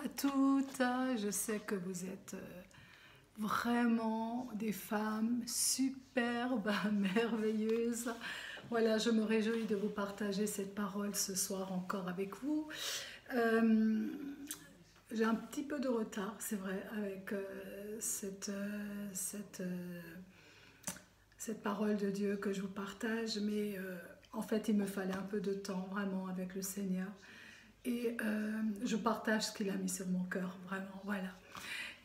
à toutes. Je sais que vous êtes vraiment des femmes superbes, merveilleuses. Voilà, je me réjouis de vous partager cette parole ce soir encore avec vous. Euh, j'ai un petit peu de retard, c'est vrai, avec cette parole de Dieu que je vous partage, mais en fait, il me fallait un peu de temps vraiment avec le Seigneur. Et je partage ce qu'il a mis sur mon cœur, vraiment, voilà.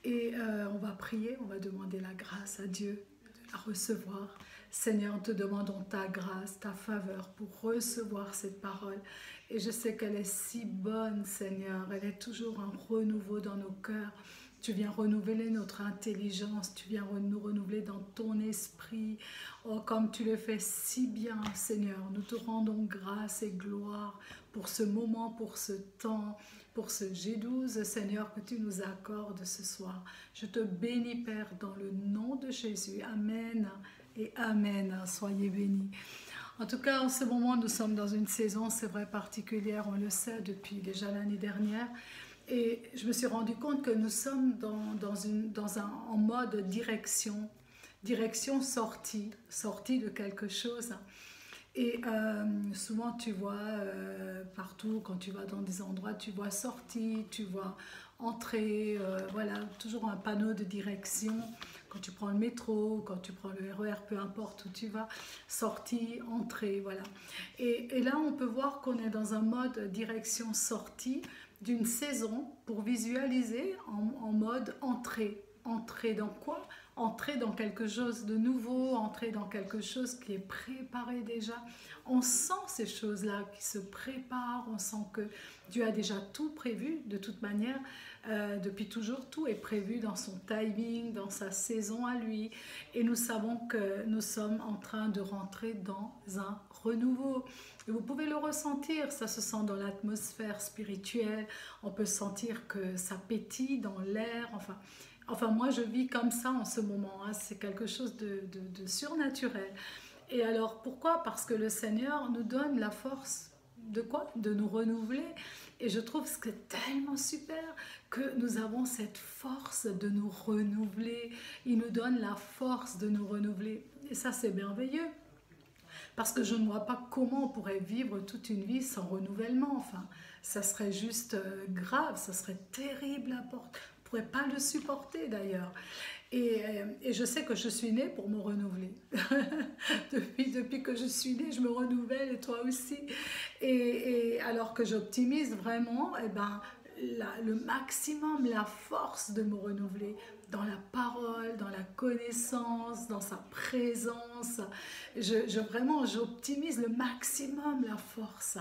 Et on va prier, on va demander la grâce à Dieu de la recevoir. Seigneur, nous te demandons ta grâce, ta faveur pour recevoir cette parole. Et je sais qu'elle est si bonne, Seigneur. Elle est toujours un renouveau dans nos cœurs. Tu viens renouveler notre intelligence, tu viens nous renouveler dans ton esprit. Oh, comme tu le fais si bien, Seigneur. Nous te rendons grâce et gloire pour ce moment, pour ce temps, pour ce G12, Seigneur, que tu nous accordes ce soir. Je te bénis, Père, dans le nom de Jésus. Amen et Amen. Soyez bénis. En tout cas, en ce moment, nous sommes dans une saison, c'est vrai, particulière, on le sait, depuis déjà l'année dernière. Et je me suis rendu compte que nous sommes en mode direction sortie de quelque chose. Et souvent, tu vois, partout, quand tu vas dans des endroits, tu vois sortie, tu vois entrée, voilà, toujours un panneau de direction. Quand tu prends le métro, quand tu prends le RER, peu importe où tu vas, sortie, entrée, voilà. Et là, on peut voir qu'on est dans un mode direction sortie d'une saison pour visualiser en mode entrée. Entrer dans quoi? Entrer dans quelque chose de nouveau, entrer dans quelque chose qui est préparé déjà. On sent ces choses-là qui se préparent, on sent que Dieu a déjà tout prévu, de toute manière, depuis toujours, tout est prévu dans son timing, dans sa saison à lui. Et nous savons que nous sommes en train de rentrer dans un renouveau. Et vous pouvez le ressentir, ça se sent dans l'atmosphère spirituelle, on peut sentir que ça pétille dans l'air, Enfin, moi, je vis comme ça en ce moment. Hein. C'est quelque chose de surnaturel. Et alors, pourquoi? Parce que le Seigneur nous donne la force de quoi? De nous renouveler. Et je trouve que c'est tellement super que nous avons cette force de nous renouveler. Il nous donne la force de nous renouveler. Et ça, c'est merveilleux. Parce que je ne vois pas comment on pourrait vivre toute une vie sans renouvellement. Enfin, ça serait juste grave, ça serait terrible à porter. Je ne pourrais pas le supporter d'ailleurs. Et je sais que je suis née pour me renouveler. depuis que je suis née, je me renouvelle et toi aussi. Et alors que j'optimise vraiment, eh ben, le maximum, la force de me renouveler dans la parole, dans la connaissance, dans sa présence. Vraiment, j'optimise le maximum la force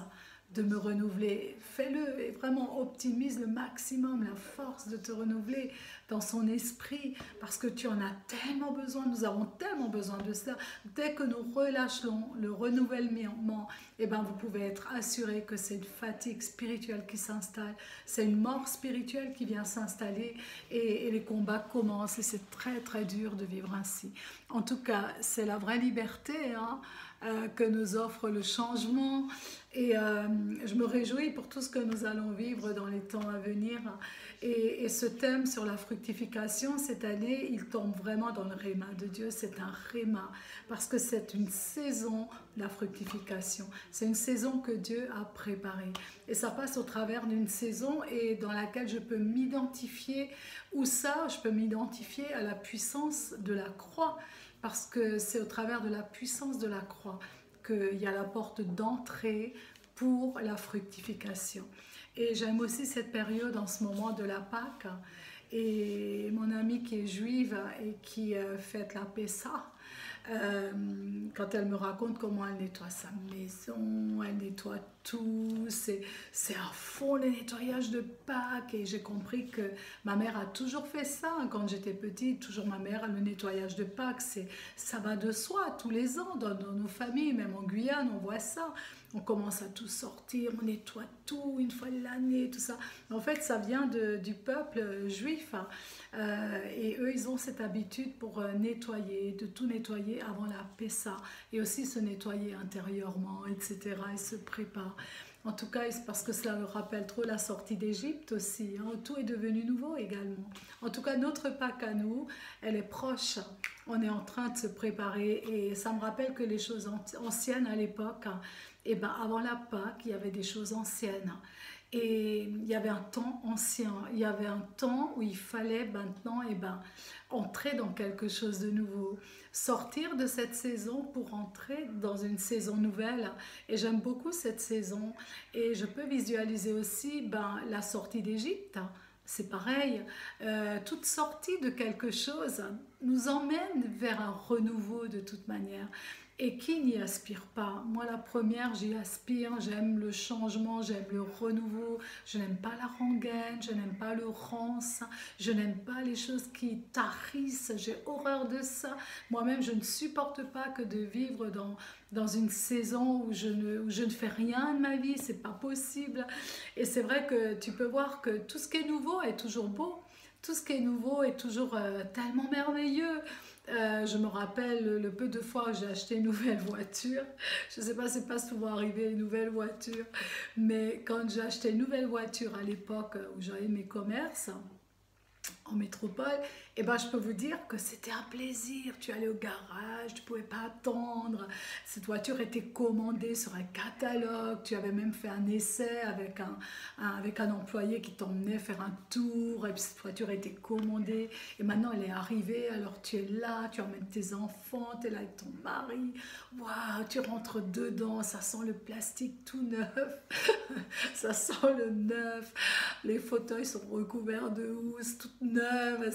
de me renouveler. Fais-le et vraiment optimise le maximum la force de te renouveler dans son esprit parce que tu en as tellement besoin, nous avons tellement besoin de cela. Dès que nous relâchons le renouvellement, eh ben, vous pouvez être assuré que c'est une fatigue spirituelle qui s'installe, c'est une mort spirituelle qui vient s'installer et les combats commencent et c'est très très dur de vivre ainsi. En tout cas, c'est la vraie liberté hein, que nous offre le changement. Et je me réjouis pour tout ce que nous allons vivre dans les temps à venir. Et ce thème sur la fructification, cette année, il tombe vraiment dans le réma de Dieu. C'est un réma parce que c'est une saison, la fructification. C'est une saison que Dieu a préparée. Et ça passe au travers d'une saison et dans laquelle je peux m'identifier. Où ça, je peux m'identifier à la puissance de la croix. Parce que c'est au travers de la puissance de la croix qu'il y a la porte d'entrée pour la fructification. Et j'aime aussi cette période en ce moment de la Pâque. Et mon amie qui est juive et qui fête la Pessa, quand elle me raconte comment elle nettoie sa maison, elle nettoie tout, c'est à fond le nettoyage de Pâques. Et j'ai compris que ma mère a toujours fait ça hein, quand j'étais petite, toujours ma mère, le nettoyage de Pâques, ça va de soi tous les ans dans nos familles, même en Guyane on voit ça. On commence à tout sortir, on nettoie tout une fois l'année, tout ça. En fait, ça vient du peuple juif. Hein. Et eux, ils ont cette habitude pour nettoyer, de tout nettoyer avant la Pessa. Et aussi se nettoyer intérieurement, etc. Ils se préparent. En tout cas, c'est parce que cela me rappelle trop la sortie d'Égypte aussi, hein. Tout est devenu nouveau également. En tout cas, notre Pâques à nous, elle est proche. On est en train de se préparer et ça me rappelle que les choses anciennes à l'époque, et ben avant la Pâques, il y avait des choses anciennes. Et il y avait un temps ancien, il y avait un temps où il fallait maintenant entrer dans quelque chose de nouveau, sortir de cette saison pour entrer dans une saison nouvelle. Et j'aime beaucoup cette saison et je peux visualiser aussi la sortie d'Égypte. C'est pareil, toute sortie de quelque chose nous emmène vers un renouveau de toute manière. Et qui n'y aspire pas? Moi, la première, j'y aspire, j'aime le changement, j'aime le renouveau, je n'aime pas la rengaine, je n'aime pas le rance, je n'aime pas les choses qui tarissent, j'ai horreur de ça. Moi-même, je ne supporte pas que de vivre dans une saison où je ne fais rien de ma vie, c'est pas possible. Et c'est vrai que tu peux voir que tout ce qui est nouveau est toujours beau, tout ce qui est nouveau est toujours tellement merveilleux. Je me rappelle le peu de fois où j'ai acheté une nouvelle voiture. Je ne sais pas, c'est pas souvent arrivé une nouvelle voiture, mais quand j'ai acheté une nouvelle voiture à l'époque où j'avais mes commerces en métropole, et je peux vous dire que c'était un plaisir. Tu allais au garage, tu ne pouvais pas attendre. Cette voiture était commandée sur un catalogue. Tu avais même fait un essai avec un employé qui t'emmenait faire un tour. Et puis cette voiture était commandée. Et maintenant, elle est arrivée. Alors tu es là, tu emmènes tes enfants, tu es là avec ton mari. Waouh, tu rentres dedans, ça sent le plastique tout neuf. Ça sent le neuf. Les fauteuils sont recouverts de housse, toute neuve.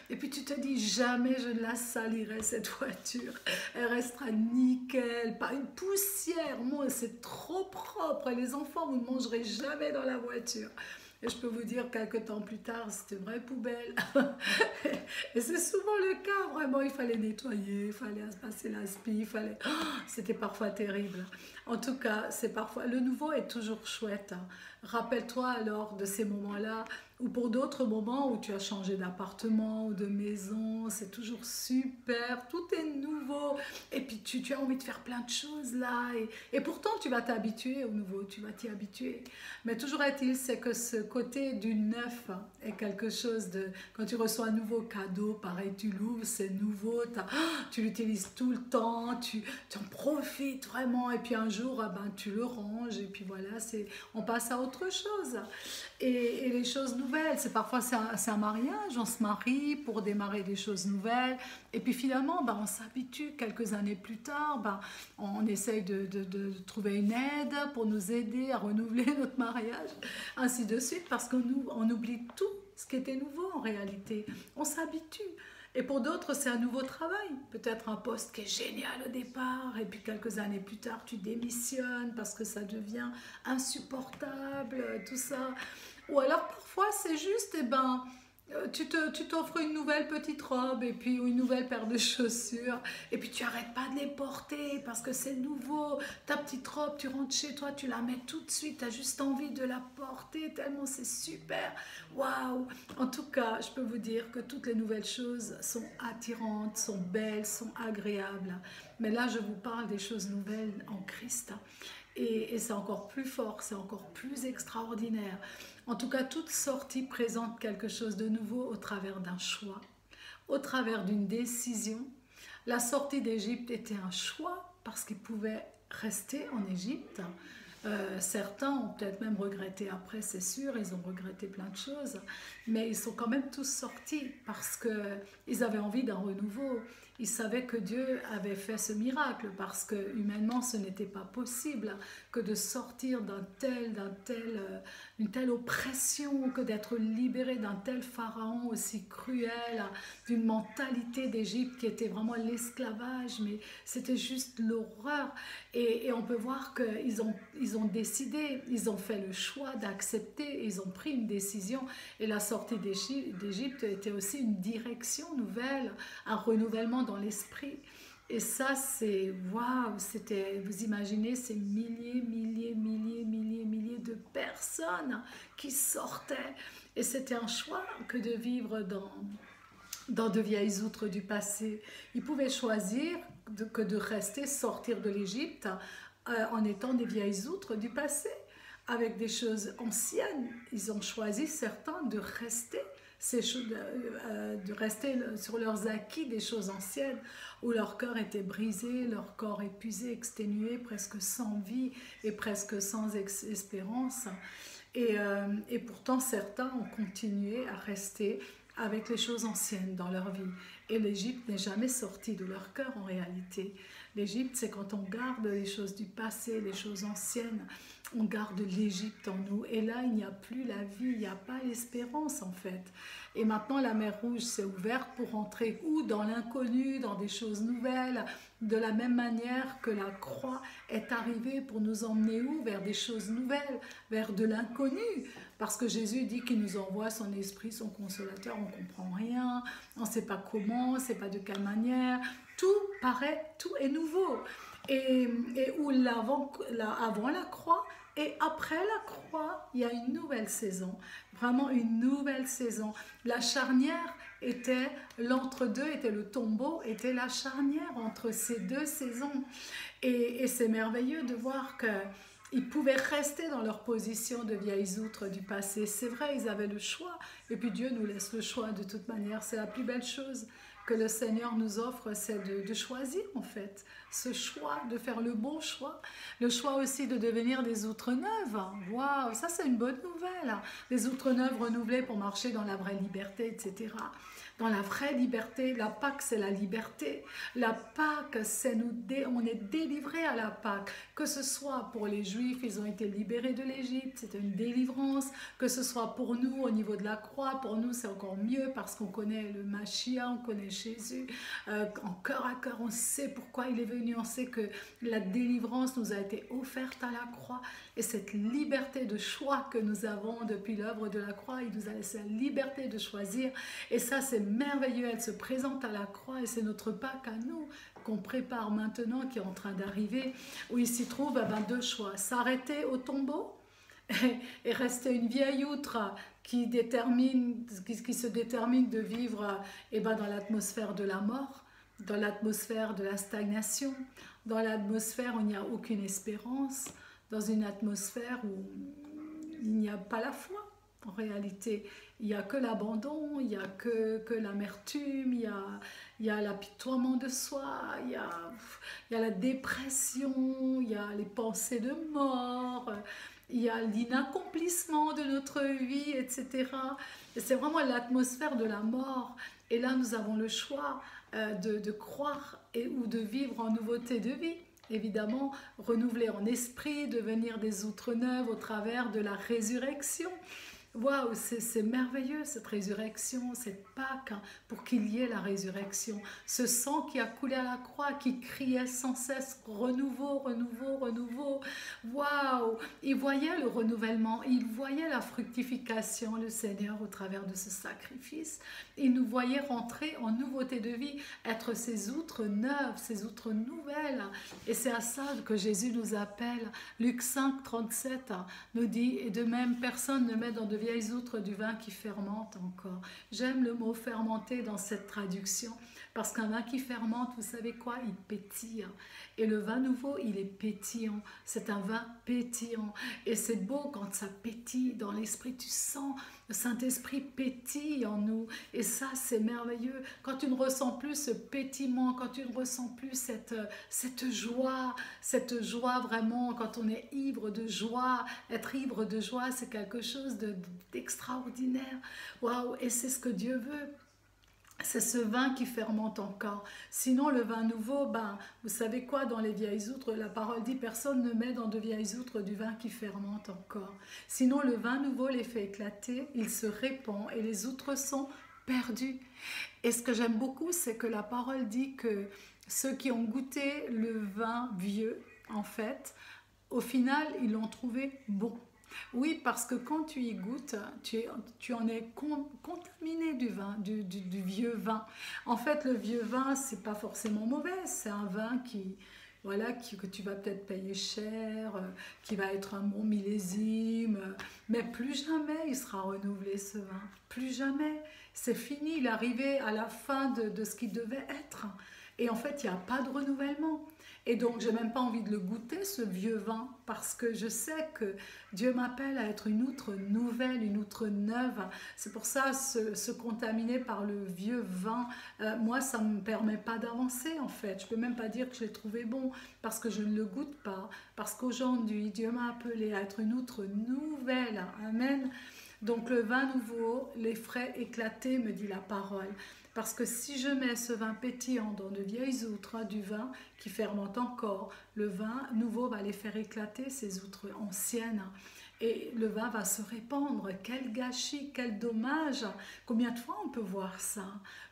Et puis tu te dis, jamais je ne la salirai cette voiture. Elle restera nickel, pas une poussière. Moi, c'est trop propre. Les enfants, vous ne mangerez jamais dans la voiture. Et je peux vous dire, quelques temps plus tard, c'était une vraie poubelle. Et c'est souvent le cas, vraiment, il fallait nettoyer, il fallait passer l'aspi, c'était parfois terrible. En tout cas, c'est parfois... Le nouveau est toujours chouette. Rappelle-toi alors de ces moments-là, ou pour d'autres moments où tu as changé d'appartement ou de maison, c'est toujours super, tout est nouveau. Et puis tu as envie de faire plein de choses là. Et pourtant, tu vas t'habituer au nouveau, tu vas t'y habituer. Mais toujours est-il, c'est que ce côté du neuf est quelque chose de... Quand tu reçois un nouveau cadeau, pareil, tu l'ouvres, c'est nouveau, tu l'utilises tout le temps, tu en profites vraiment. Et puis un jour, tu le ranges et puis voilà, on passe à autre chose. Et les choses nouvelles, c'est un mariage, on se marie pour démarrer des choses nouvelles. Et puis finalement, on s'habitue quelques années plus tard, on essaye de trouver une aide pour nous aider à renouveler notre mariage, ainsi de suite, parce qu'on oublie tout ce qui était nouveau en réalité. On s'habitue. Et pour d'autres, c'est un nouveau travail. Peut-être un poste qui est génial au départ, et puis quelques années plus tard, tu démissionnes parce que ça devient insupportable, tout ça. Ou alors parfois, c'est juste, tu t'offres une nouvelle petite robe et puis ou une nouvelle paire de chaussures et puis tu n'arrêtes pas de les porter parce que c'est nouveau. Ta petite robe, tu rentres chez toi, tu la mets tout de suite, tu as juste envie de la porter tellement c'est super. Waouh! En tout cas, je peux vous dire que toutes les nouvelles choses sont attirantes, sont belles, sont agréables. Mais là, je vous parle des choses nouvelles en Christ. Et c'est encore plus fort, c'est encore plus extraordinaire. En tout cas, toute sortie présente quelque chose de nouveau au travers d'un choix, au travers d'une décision. La sortie d'Égypte était un choix parce qu'ils pouvaient rester en Égypte. Certains ont peut-être même regretté après, c'est sûr, ils ont regretté plein de choses, mais ils sont quand même tous sortis parce qu'ils avaient envie d'un renouveau. Ils savaient que Dieu avait fait ce miracle parce que humainement ce n'était pas possible que de sortir d'une telle oppression, que d'être libéré d'un tel pharaon aussi cruel, d'une mentalité d'Égypte qui était vraiment l'esclavage, mais c'était juste l'horreur. Et on peut voir qu'ils ont décidé, ils ont fait le choix d'accepter, ils ont pris une décision. Et la sortie d'Égypte était aussi une direction nouvelle, un renouvellement dans l'esprit. Et ça, c'est waouh, vous imaginez ces milliers de personnes qui sortaient. Et c'était un choix que de vivre dans de vieilles outres du passé. Ils pouvaient choisir que de rester, sortir de l'Égypte en étant des vieilles outres du passé. avec des choses anciennes. Ils ont choisi, certains, de rester, de rester sur leurs acquis des choses anciennes, où leur cœur était brisé, leur corps épuisé, exténué, presque sans vie et presque sans espérance. Et pourtant, certains ont continué à rester avec les choses anciennes dans leur vie. Et l'Égypte n'est jamais sortie de leur cœur en réalité. L'Égypte, c'est quand on garde les choses du passé, les choses anciennes, on garde l'Égypte en nous. Et là, il n'y a plus la vie, il n'y a pas l'espérance en fait. Et maintenant, la mer Rouge s'est ouverte pour entrer ou dans l'inconnu, dans des choses nouvelles, de la même manière que la croix est arrivée pour nous emmener où? Vers des choses nouvelles, vers de l'inconnu. Parce que Jésus dit qu'il nous envoie son esprit, son consolateur, on ne comprend rien, on ne sait pas comment, on ne sait pas de quelle manière. Tout paraît, tout est nouveau. Et où avant la croix et après la croix, il y a une nouvelle saison, vraiment une nouvelle saison. La charnière était, l'entre-deux était le tombeau, était la charnière entre ces deux saisons. Et c'est merveilleux de voir qu'ils pouvaient rester dans leur position de vieilles outres du passé. C'est vrai, ils avaient le choix. Et puis Dieu nous laisse le choix de toute manière. C'est la plus belle chose que le Seigneur nous offre, c'est de choisir en fait. Ce choix, de faire le bon choix. Le choix aussi de devenir des outres neuves. Waouh, ça c'est une bonne nouvelle. Des outres neuves renouvelées pour marcher dans la vraie liberté, etc. Dans la vraie liberté, la Pâque c'est la liberté. La Pâque, c'est on est délivrés à la Pâque. Que ce soit pour les Juifs, ils ont été libérés de l'Égypte, c'est une délivrance. Que ce soit pour nous au niveau de la croix, pour nous c'est encore mieux parce qu'on connaît le Mashiach, on connaît Jésus. En cœur à cœur, on sait pourquoi il est venu, on sait que la délivrance nous a été offerte à la croix. Et cette liberté de choix que nous avons depuis l'œuvre de la croix, il nous a laissé la liberté de choisir. Et ça c'est merveilleux, elle se présente à la croix et c'est notre Pâque à nous qu'on prépare maintenant, qui est en train d'arriver, où il s'y trouve deux choix: s'arrêter au tombeau et rester une vieille outre qui se détermine de vivre dans l'atmosphère de la mort, dans l'atmosphère de la stagnation, dans l'atmosphère où il n'y a aucune espérance, dans une atmosphère où il n'y a pas la foi. En réalité, il n'y a que l'abandon, il n'y a que l'amertume, il y a l'apitoiement de soi, il y a la dépression, il y a les pensées de mort, il y a l'inaccomplissement de notre vie, etc. C'est vraiment l'atmosphère de la mort. Et là, nous avons le choix de croire ou de vivre en nouveauté de vie. Évidemment, renouveler en esprit, devenir des outres neuves au travers de la résurrection. Waouh, c'est merveilleux cette résurrection, cette Pâque, pour qu'il y ait la résurrection. Ce sang qui a coulé à la croix, qui criait sans cesse renouveau, renouveau, renouveau. Waouh, il voyait le renouvellement, il voyait la fructification, le Seigneur, au travers de ce sacrifice. Il nous voyait rentrer en nouveauté de vie, être ces outres neuves, ces outres nouvelles. Et c'est à ça que Jésus nous appelle. Luc 5, 37 nous dit, et de même, personne ne met dans de vieilles outres du vin qui fermente encore. J'aime le mot fermenter dans cette traduction, parce qu'un vin qui fermente, vous savez quoi? Il pétille. Et le vin nouveau, il est pétillant. C'est un vin pétillant. Et c'est beau quand ça pétille dans l'esprit. Tu sens le Saint-Esprit pétille en nous. Et ça, c'est merveilleux. Quand tu ne ressens plus ce pétillement, quand tu ne ressens plus cette joie vraiment, quand on est ivre de joie, être ivre de joie, c'est quelque chose d'extraordinaire. Waouh! Et c'est ce que Dieu veut. C'est ce vin qui fermente encore. Sinon, le vin nouveau, vous savez quoi, dans les vieilles outres, la parole dit, personne ne met dans de vieilles outres du vin qui fermente encore. Sinon, le vin nouveau les fait éclater, il se répand et les outres sont perdues. Et ce que j'aime beaucoup, c'est que la parole dit que ceux qui ont goûté le vin vieux, en fait, au final, ils l'ont trouvé bon. Oui, parce que quand tu y goûtes, tu en es contaminé du vin, du vieux vin. En fait, le vieux vin, c'est pas forcément mauvais. C'est un vin que tu vas peut-être payer cher, qui va être un bon millésime, mais plus jamais il sera renouvelé ce vin. Plus jamais. C'est fini, il est arrivé à la fin de ce qu'il devait être. Et en fait, il n'y a pas de renouvellement. Et donc, j'ai même pas envie de le goûter, ce vieux vin, parce que je sais que Dieu m'appelle à être une outre nouvelle, une outre neuve. C'est pour ça, se contaminer par le vieux vin, moi, ça ne me permet pas d'avancer, en fait. Je peux même pas dire que je l'ai trouvé bon, parce que je ne le goûte pas, parce qu'aujourd'hui, Dieu m'a appelé à être une outre nouvelle. Amen. Donc, le vin nouveau, les frais éclatés, me dit la parole. Parce que si je mets ce vin pétillant dans de vieilles outres, du vin qui fermente encore, le vin nouveau va les faire éclater, ces outres anciennes. Et le vin va se répandre. Quel gâchis, quel dommage. Combien de fois on peut voir ça?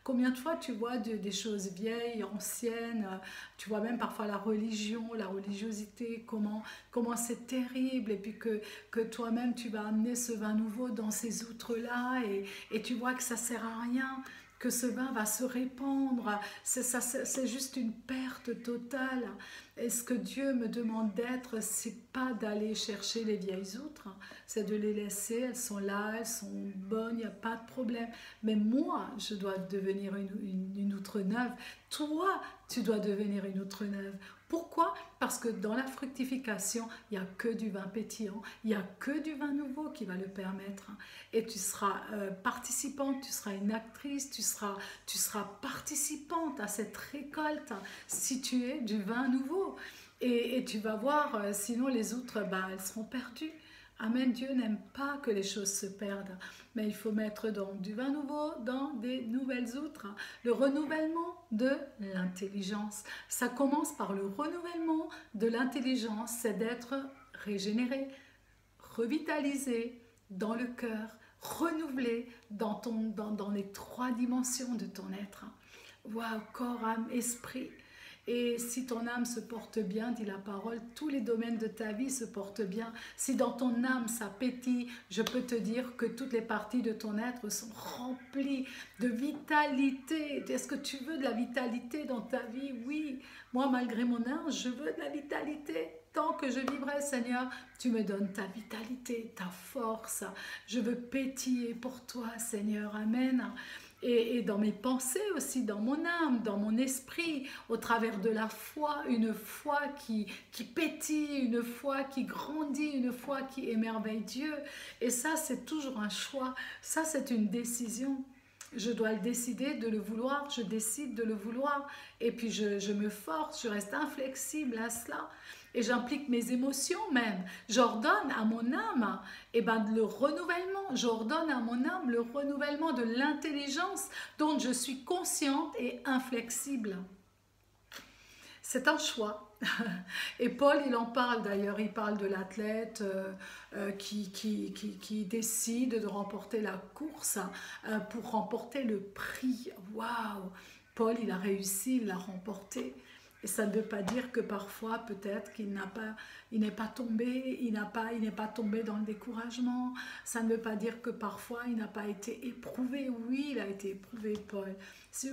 Combien de fois tu vois des choses vieilles, anciennes? Tu vois même parfois la religion, la religiosité, comment c'est terrible. Et puis que toi-même tu vas amener ce vin nouveau dans ces outres-là et tu vois que ça ne sert à rien, que ce vin va se répandre, c'est juste une perte totale. Et ce que Dieu me demande d'être, c'est pas d'aller chercher les vieilles outres, c'est de les laisser, elles sont là, elles sont bonnes, il n'y a pas de problème. Mais moi, je dois devenir une outre neuve. Toi, tu dois devenir une outre neuve. Pourquoi? Parce que dans la fructification, il n'y a que du vin pétillant, il n'y a que du vin nouveau qui va le permettre. Et tu seras participante, tu seras une actrice, tu seras participante à cette récolte si tu es du vin nouveau. Et tu vas voir, sinon les outres, elles seront perdues. Amen, Dieu n'aime pas que les choses se perdent, mais il faut mettre donc du vin nouveau dans des nouvelles outres. Le renouvellement de l'intelligence. Ça commence par le renouvellement de l'intelligence, c'est d'être régénéré, revitalisé dans le cœur, renouvelé dans les 3 dimensions de ton être. Waouh, corps, âme, esprit. Et si ton âme se porte bien, dit la parole, tous les domaines de ta vie se portent bien. Si dans ton âme ça pétille, je peux te dire que toutes les parties de ton être sont remplies de vitalité. Est-ce que tu veux de la vitalité dans ta vie? Oui, moi malgré mon âge, je veux de la vitalité. Tant que je vivrai, Seigneur, tu me donnes ta vitalité, ta force. Je veux pétiller pour toi, Seigneur. Amen. Et dans mes pensées aussi, dans mon âme, dans mon esprit, au travers de la foi, une foi qui pétille, une foi qui grandit, une foi qui émerveille Dieu. Et ça, c'est toujours un choix, ça, c'est une décision. Je dois le décider de le vouloir, je décide de le vouloir. Et puis je me force, je reste inflexible à cela. Et j'implique mes émotions même. J'ordonne à mon âme le renouvellement. J'ordonne à mon âme le renouvellement de l'intelligence dont je suis consciente et inflexible. C'est un choix. Et Paul, il en parle d'ailleurs, il parle de l'athlète qui décide de remporter la course pour remporter le prix. Waouh! Paul, il a réussi, il l'a remporté. Et ça ne veut pas dire que parfois, peut-être qu'il n'est pas tombé, il n'est pas tombé dans le découragement. Ça ne veut pas dire que parfois, il n'a pas été éprouvé. Oui, il a été éprouvé, Paul.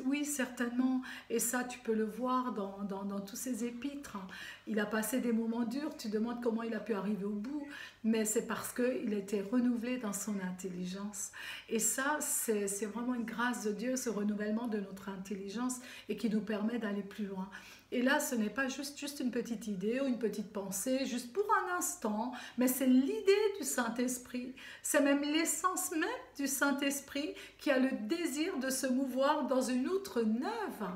Oui, certainement. Et ça, tu peux le voir dans tous ses épîtres. Il a passé des moments durs. Tu demandes comment il a pu arriver au bout. Mais c'est parce qu'il était renouvelé dans son intelligence. Et ça, c'est vraiment une grâce de Dieu, ce renouvellement de notre intelligence et qui nous permet d'aller plus loin. Et là, ce n'est pas juste une petite idée ou une petite pensée, juste pour un instant, mais c'est l'idée du Saint-Esprit. C'est même l'essence même du Saint-Esprit qui a le désir de se mouvoir dans une outre neuve.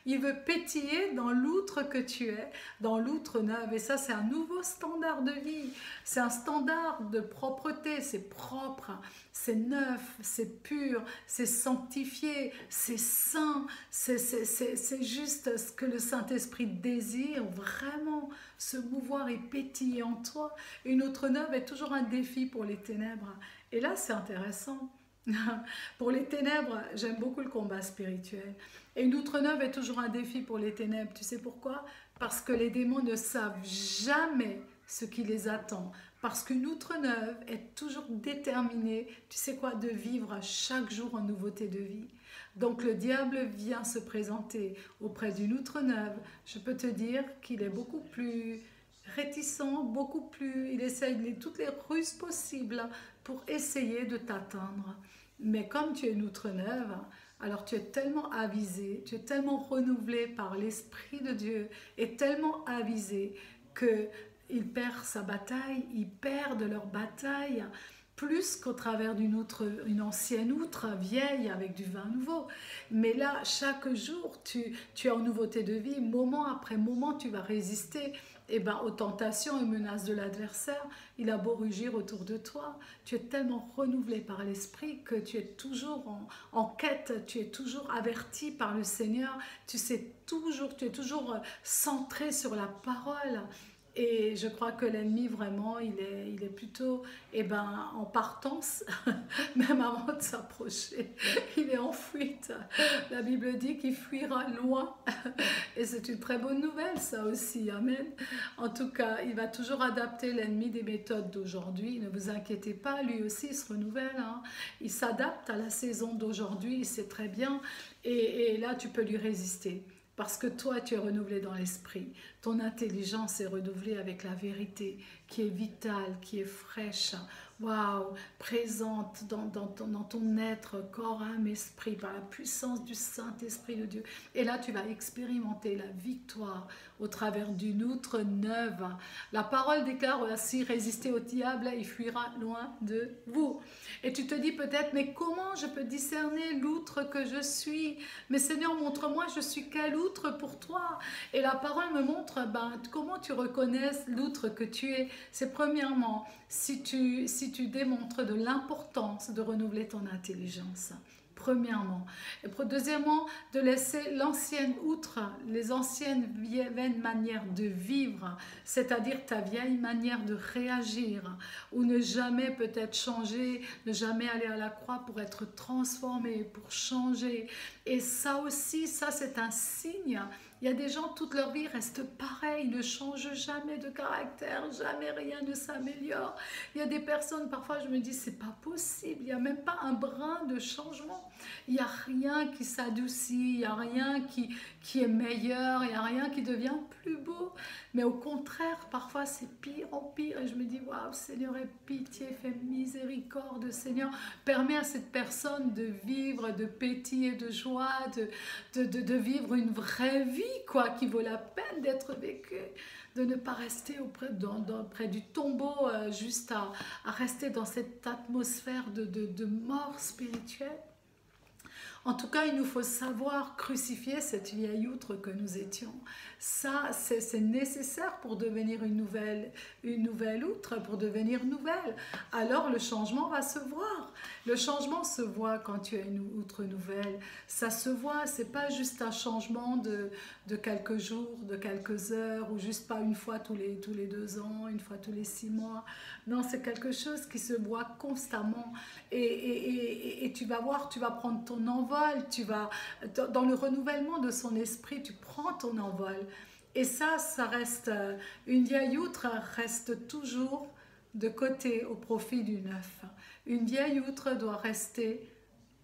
Il veut pétiller dans l'outre que tu es, dans l'outre neuve. Et ça, c'est un nouveau standard de vie. C'est un standard de propreté. C'est propre, c'est neuf, c'est pur, c'est sanctifié, c'est saint. C'est juste ce que le Saint-Esprit désire, vraiment se mouvoir et pétiller en toi. Une outre neuve est toujours un défi pour les ténèbres. Et là, c'est intéressant. Pour les ténèbres, j'aime beaucoup le combat spirituel. Et une outre neuve est toujours un défi pour les ténèbres. Tu sais pourquoi? Parce que les démons ne savent jamais ce qui les attend. Parce qu'une outre neuve est toujours déterminée, tu sais quoi, de vivre chaque jour en nouveauté de vie. Donc le diable vient se présenter auprès d'une outre neuve. Je peux te dire qu'il est beaucoup plus réticent, il essaye toutes les ruses possibles pour essayer de t'atteindre. Mais comme tu es une outre neuve, Alors tu es tellement avisé, tu es tellement renouvelé par l'Esprit de Dieu et tellement avisé que il perd sa bataille, ils perdent leur bataille plus qu'au travers une ancienne outre vieille avec du vin nouveau. Mais là, chaque jour, tu es en nouveauté de vie, moment après moment, tu vas résister aux tentations et menaces de l'adversaire. Il a beau rugir autour de toi, tu es tellement renouvelé par l'Esprit que tu es toujours en quête, tu es toujours averti par le Seigneur, tu es toujours centré sur la parole. Et je crois que l'ennemi, vraiment, il est plutôt en partance, même avant de s'approcher. Il est en fuite. La Bible dit qu'il fuira loin. Et c'est une très bonne nouvelle, ça aussi. Amen. En tout cas, il va toujours adapter l'ennemi des méthodes d'aujourd'hui. Ne vous inquiétez pas, lui aussi, il se renouvelle. Hein. Il s'adapte à la saison d'aujourd'hui, il sait très bien. Et là, tu peux lui résister. Parce que toi, tu es renouvelé dans l'esprit. Ton intelligence est renouvelée avec la vérité qui est vitale, qui est fraîche. Waouh, présente dans ton être, corps, âme, esprit, par la puissance du Saint-Esprit de Dieu. Et là, tu vas expérimenter la victoire au travers d'une outre neuve. La parole déclare ainsi, résistez au diable, il fuira loin de vous. Et tu te dis peut-être, mais comment je peux discerner l'outre que je suis? Mais Seigneur, montre-moi, je suis quelle outre pour toi? Et la parole me montre comment tu reconnais l'outre que tu es. C'est premièrement, si tu démontres de l'importance de renouveler ton intelligence. Premièrement. Et deuxièmement, de laisser l'ancienne outre, les anciennes vieilles manières de vivre, c'est-à-dire ta vieille manière de réagir, ou ne jamais peut-être changer, ne jamais aller à la croix pour être transformé, pour changer. Et ça aussi, ça c'est un signe. Il y a des gens, toute leur vie restent pareils, ne changent jamais de caractère, jamais rien ne s'améliore. Il y a des personnes, parfois je me dis, c'est pas possible, il n'y a même pas un brin de changement. Il n'y a rien qui s'adoucit, il n'y a rien qui est meilleur, il n'y a rien qui devient plus beau. Mais au contraire, parfois c'est pire en pire. Et je me dis, waouh, Seigneur, aie pitié, fais miséricorde, Seigneur. Permets à cette personne de vivre, de pétiller de joie, de vivre une vraie vie, quoi, qui vaut la peine d'être vécue. De ne pas rester près du tombeau, juste à rester dans cette atmosphère de mort spirituelle. En tout cas, il nous faut savoir crucifier cette vieille outre que nous étions. Ça, c'est nécessaire pour devenir une nouvelle outre, pour devenir nouvelle. Alors, le changement va se voir. Le changement se voit quand tu as une outre nouvelle. Ça se voit, c'est pas juste un changement de quelques jours, de quelques heures, ou juste pas une fois tous les 2 ans, une fois tous les 6 mois. Non, c'est quelque chose qui se voit constamment. Et tu vas voir, tu vas prendre ton envol, dans le renouvellement de son esprit, tu prends ton envol. Et ça reste, une vieille outre reste toujours de côté au profit du neuf. Une vieille outre doit rester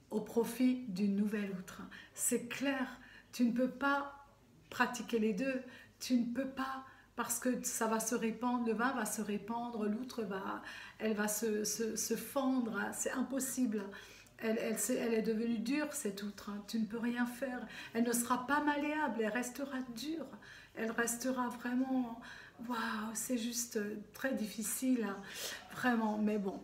au profit d'une nouvelle outre. C'est clair, tu ne peux pas pratiquer les deux, tu ne peux pas, parce que ça va se répandre, le vin va se répandre, l'outre elle va se fendre, c'est impossible. Elle est devenue dure, cette outre, tu ne peux rien faire, elle ne sera pas malléable, elle restera dure, elle restera vraiment, waouh, c'est juste très difficile, vraiment, mais bon,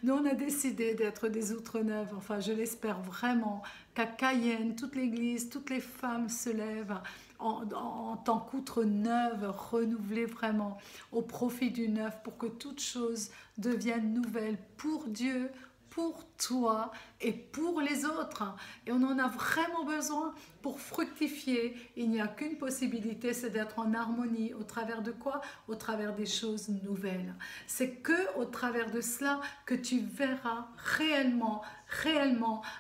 nous on a décidé d'être des outres neuves, enfin je l'espère vraiment, qu'à Cayenne, toute l'église, toutes les femmes se lèvent, en tant qu'outre neuve, renouvelée vraiment au profit du neuf, pour que toute chose devienne nouvelle pour Dieu, pour toi et pour les autres. Et on en a vraiment besoin pour fructifier. Il n'y a qu'une possibilité, c'est d'être en harmonie. Au travers de quoi? Au travers des choses nouvelles. C'est que au travers de cela que tu verras réellement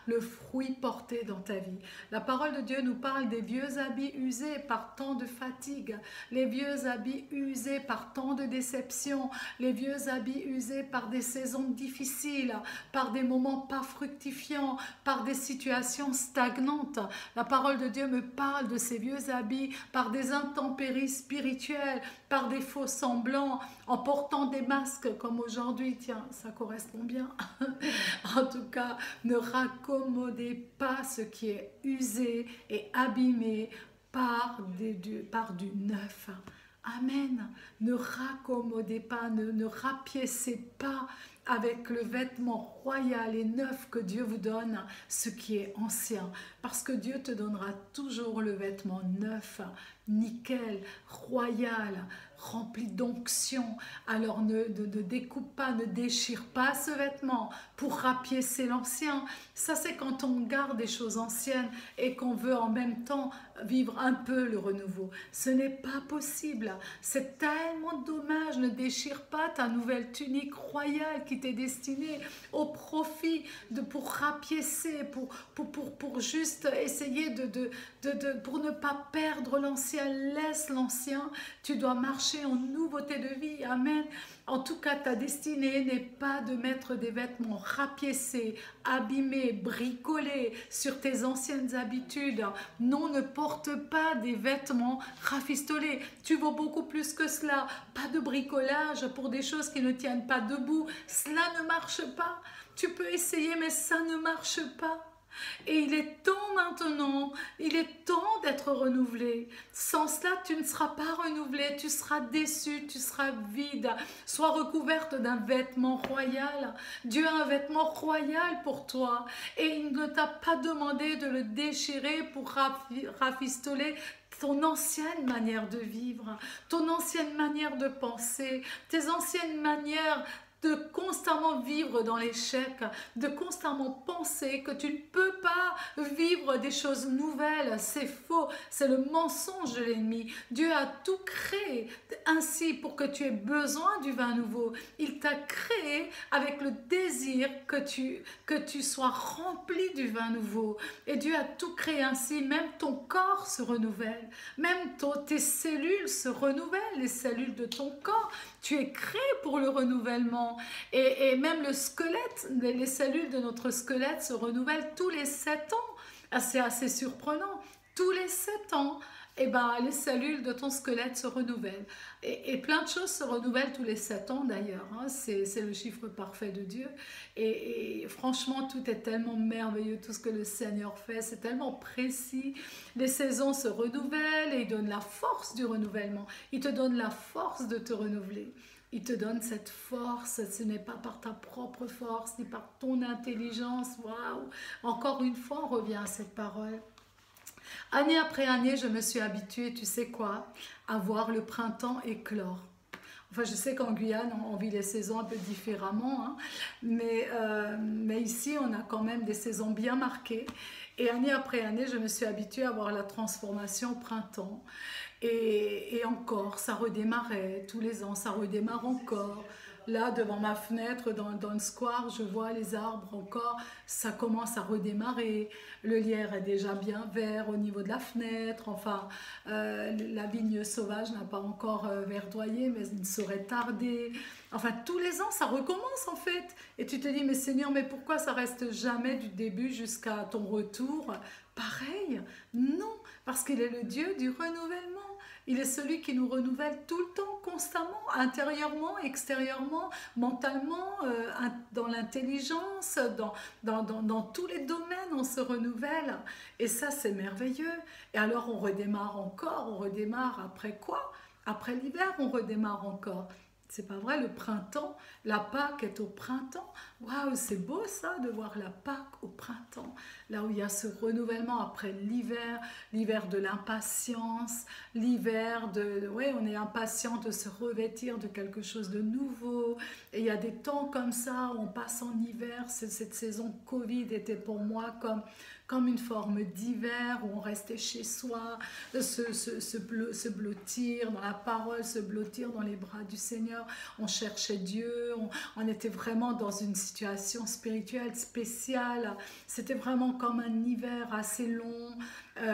le fruit porté dans ta vie. La parole de Dieu nous parle des vieux habits usés par tant de fatigue, les vieux habits usés par tant de déception, les vieux habits usés par des saisons difficiles, par des moments pas fructifiants, par des situations stagnantes. La parole de Dieu me parle de ces vieux habits par des intempéries spirituelles, par des faux semblants, en portant des masques comme aujourd'hui. Tiens, ça correspond bien. En tout cas, Ne raccommodez pas ce qui est usé et abîmé par du neuf. Amen. Ne raccommodez pas, ne rapiécez pas avec le vêtement royal et neuf que Dieu vous donne, ce qui est ancien. Parce que Dieu te donnera toujours le vêtement neuf, nickel, royal, rempli d'onction. Alors ne découpe pas, ne déchire pas ce vêtement pour rapiécer l'ancien. Ça, c'est quand on garde des choses anciennes et qu'on veut en même temps vivre un peu le renouveau. Ce n'est pas possible. C'est tellement dommage. Ne déchire pas ta nouvelle tunique royale qui t'est destinée au profit pour rapiécer, pour juste essayer pour ne pas perdre l'ancien. Laisse l'ancien. Tu dois marcher en nouveauté de vie. Amen. En tout cas, ta destinée n'est pas de mettre des vêtements rapiécés, abîmés, bricolés sur tes anciennes habitudes. Non, ne porte pas des vêtements rafistolés. Tu vaux beaucoup plus que cela. Pas de bricolage pour des choses qui ne tiennent pas debout. Cela ne marche pas. Tu peux essayer, mais ça ne marche pas. Et il est temps maintenant, il est temps d'être renouvelé. Sans cela, tu ne seras pas renouvelé, tu seras déçu, tu seras vide. Sois recouverte d'un vêtement royal. Dieu a un vêtement royal pour toi et il ne t'a pas demandé de le déchirer pour rafistoler ton ancienne manière de vivre, ton ancienne manière de penser, tes anciennes manières de constamment vivre dans l'échec, de constamment penser que tu ne peux pas vivre des choses nouvelles. C'est faux, c'est le mensonge de l'ennemi. Dieu a tout créé ainsi pour que tu aies besoin du vin nouveau. Il t'a créé avec le désir que tu sois rempli du vin nouveau. Et Dieu a tout créé ainsi, même ton corps se renouvelle, même tes cellules se renouvellent, les cellules de ton corps. Tu es créé pour le renouvellement. Et même le squelette, les cellules de notre squelette se renouvellent tous les 7 ans. C'est assez surprenant. Tous les 7 ans, les cellules de ton squelette se renouvellent. Et plein de choses se renouvellent tous les 7 ans d'ailleurs. Hein. C'est le chiffre parfait de Dieu. Et franchement, tout est tellement merveilleux, tout ce que le Seigneur fait. C'est tellement précis. Les saisons se renouvellent et il donne la force du renouvellement. Il te donne la force de te renouveler. Il te donne cette force, ce n'est pas par ta propre force, ni par ton intelligence. Waouh! Encore une fois, on revient à cette parole. Année après année, je me suis habituée, tu sais quoi, à voir le printemps éclore. Enfin, je sais qu'en Guyane, on vit les saisons un peu différemment, hein, mais ici, on a quand même des saisons bien marquées. Et année après année, je me suis habituée à voir la transformation au printemps. Et encore, ça redémarrait, tous les ans, ça redémarre encore. Là, devant ma fenêtre, dans le square, je vois les arbres encore, ça commence à redémarrer. Le lierre est déjà bien vert au niveau de la fenêtre. Enfin, la vigne sauvage n'a pas encore verdoyé, mais il ne saurait tarder. Enfin, tous les ans, ça recommence en fait. Et tu te dis, mais Seigneur, mais pourquoi ça reste jamais du début jusqu'à ton retour? Pareil, non, parce qu'il est le Dieu du renouvellement. Il est celui qui nous renouvelle tout le temps, constamment, intérieurement, extérieurement, mentalement, dans l'intelligence, dans tous les domaines, on se renouvelle. Et ça, c'est merveilleux. Et alors, on redémarre encore, on redémarre après quoi? Après l'hiver, on redémarre encore. C'est pas vrai, le printemps, la Pâque est au printemps. Waouh, c'est beau ça, de voir la Pâque au printemps. Là où il y a ce renouvellement après l'hiver, l'hiver de l'impatience, l'hiver ouais, on est impatient de se revêtir de quelque chose de nouveau. Et il y a des temps comme ça où on passe en hiver. Cette saison Covid était pour moi comme une forme d'hiver où on restait chez soi, se blottir dans la parole, se blottir dans les bras du Seigneur. On cherchait Dieu, on était vraiment dans une situation spirituelle spéciale. C'était vraiment comme un hiver assez long,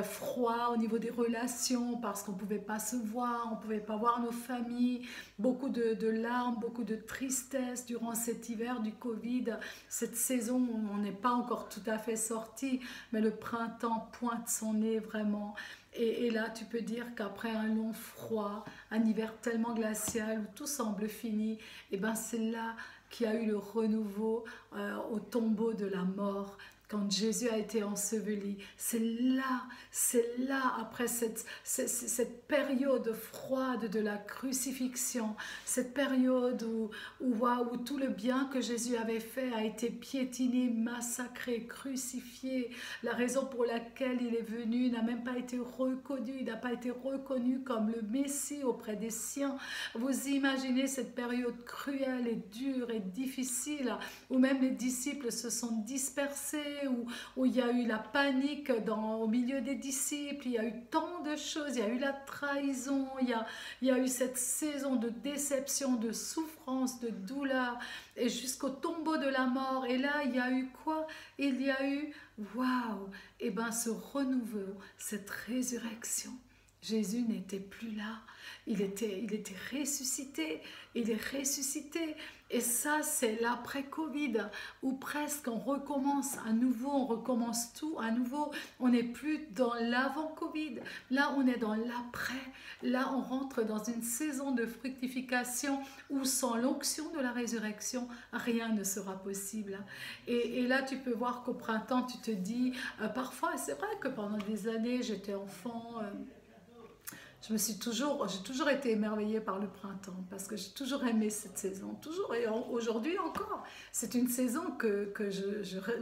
froid au niveau des relations parce qu'on ne pouvait pas se voir, on ne pouvait pas voir nos familles, beaucoup de larmes, beaucoup de tristesse durant cet hiver du Covid, cette saison où on n'est pas encore tout à fait sorti, mais le printemps pointe son nez vraiment. Et là, tu peux dire qu'après un long froid, un hiver tellement glacial où tout semble fini, et ben c'est là qu'il y a eu le renouveau au tombeau de la mort. Quand Jésus a été enseveli, c'est là, après cette période froide de la crucifixion, cette période où tout le bien que Jésus avait fait a été piétiné, massacré, crucifié. La raison pour laquelle il est venu n'a même pas été reconnu, il n'a pas été reconnu comme le Messie auprès des siens. Vous imaginez cette période cruelle et dure et difficile, où même les disciples se sont dispersés, où il y a eu la panique au milieu des disciples, il y a eu tant de choses, il y a eu la trahison, il y a eu cette saison de déception, de souffrance, de douleur, et jusqu'au tombeau de la mort. Et là, il y a eu quoi? Il y a eu, waouh, et bien ce renouveau, cette résurrection. Jésus n'était plus là, il était ressuscité, il est ressuscité. Et ça, c'est l'après-Covid, où presque on recommence à nouveau, on recommence tout à nouveau. On n'est plus dans l'avant-Covid, là on est dans l'après. Là on rentre dans une saison de fructification où sans l'onction de la résurrection, rien ne sera possible. Et là tu peux voir qu'au printemps, tu te dis, parfois, c'est vrai que pendant des années, j'étais enfant... j'ai toujours été émerveillée par le printemps parce que j'ai toujours aimé cette saison, toujours et aujourd'hui encore. C'est une saison que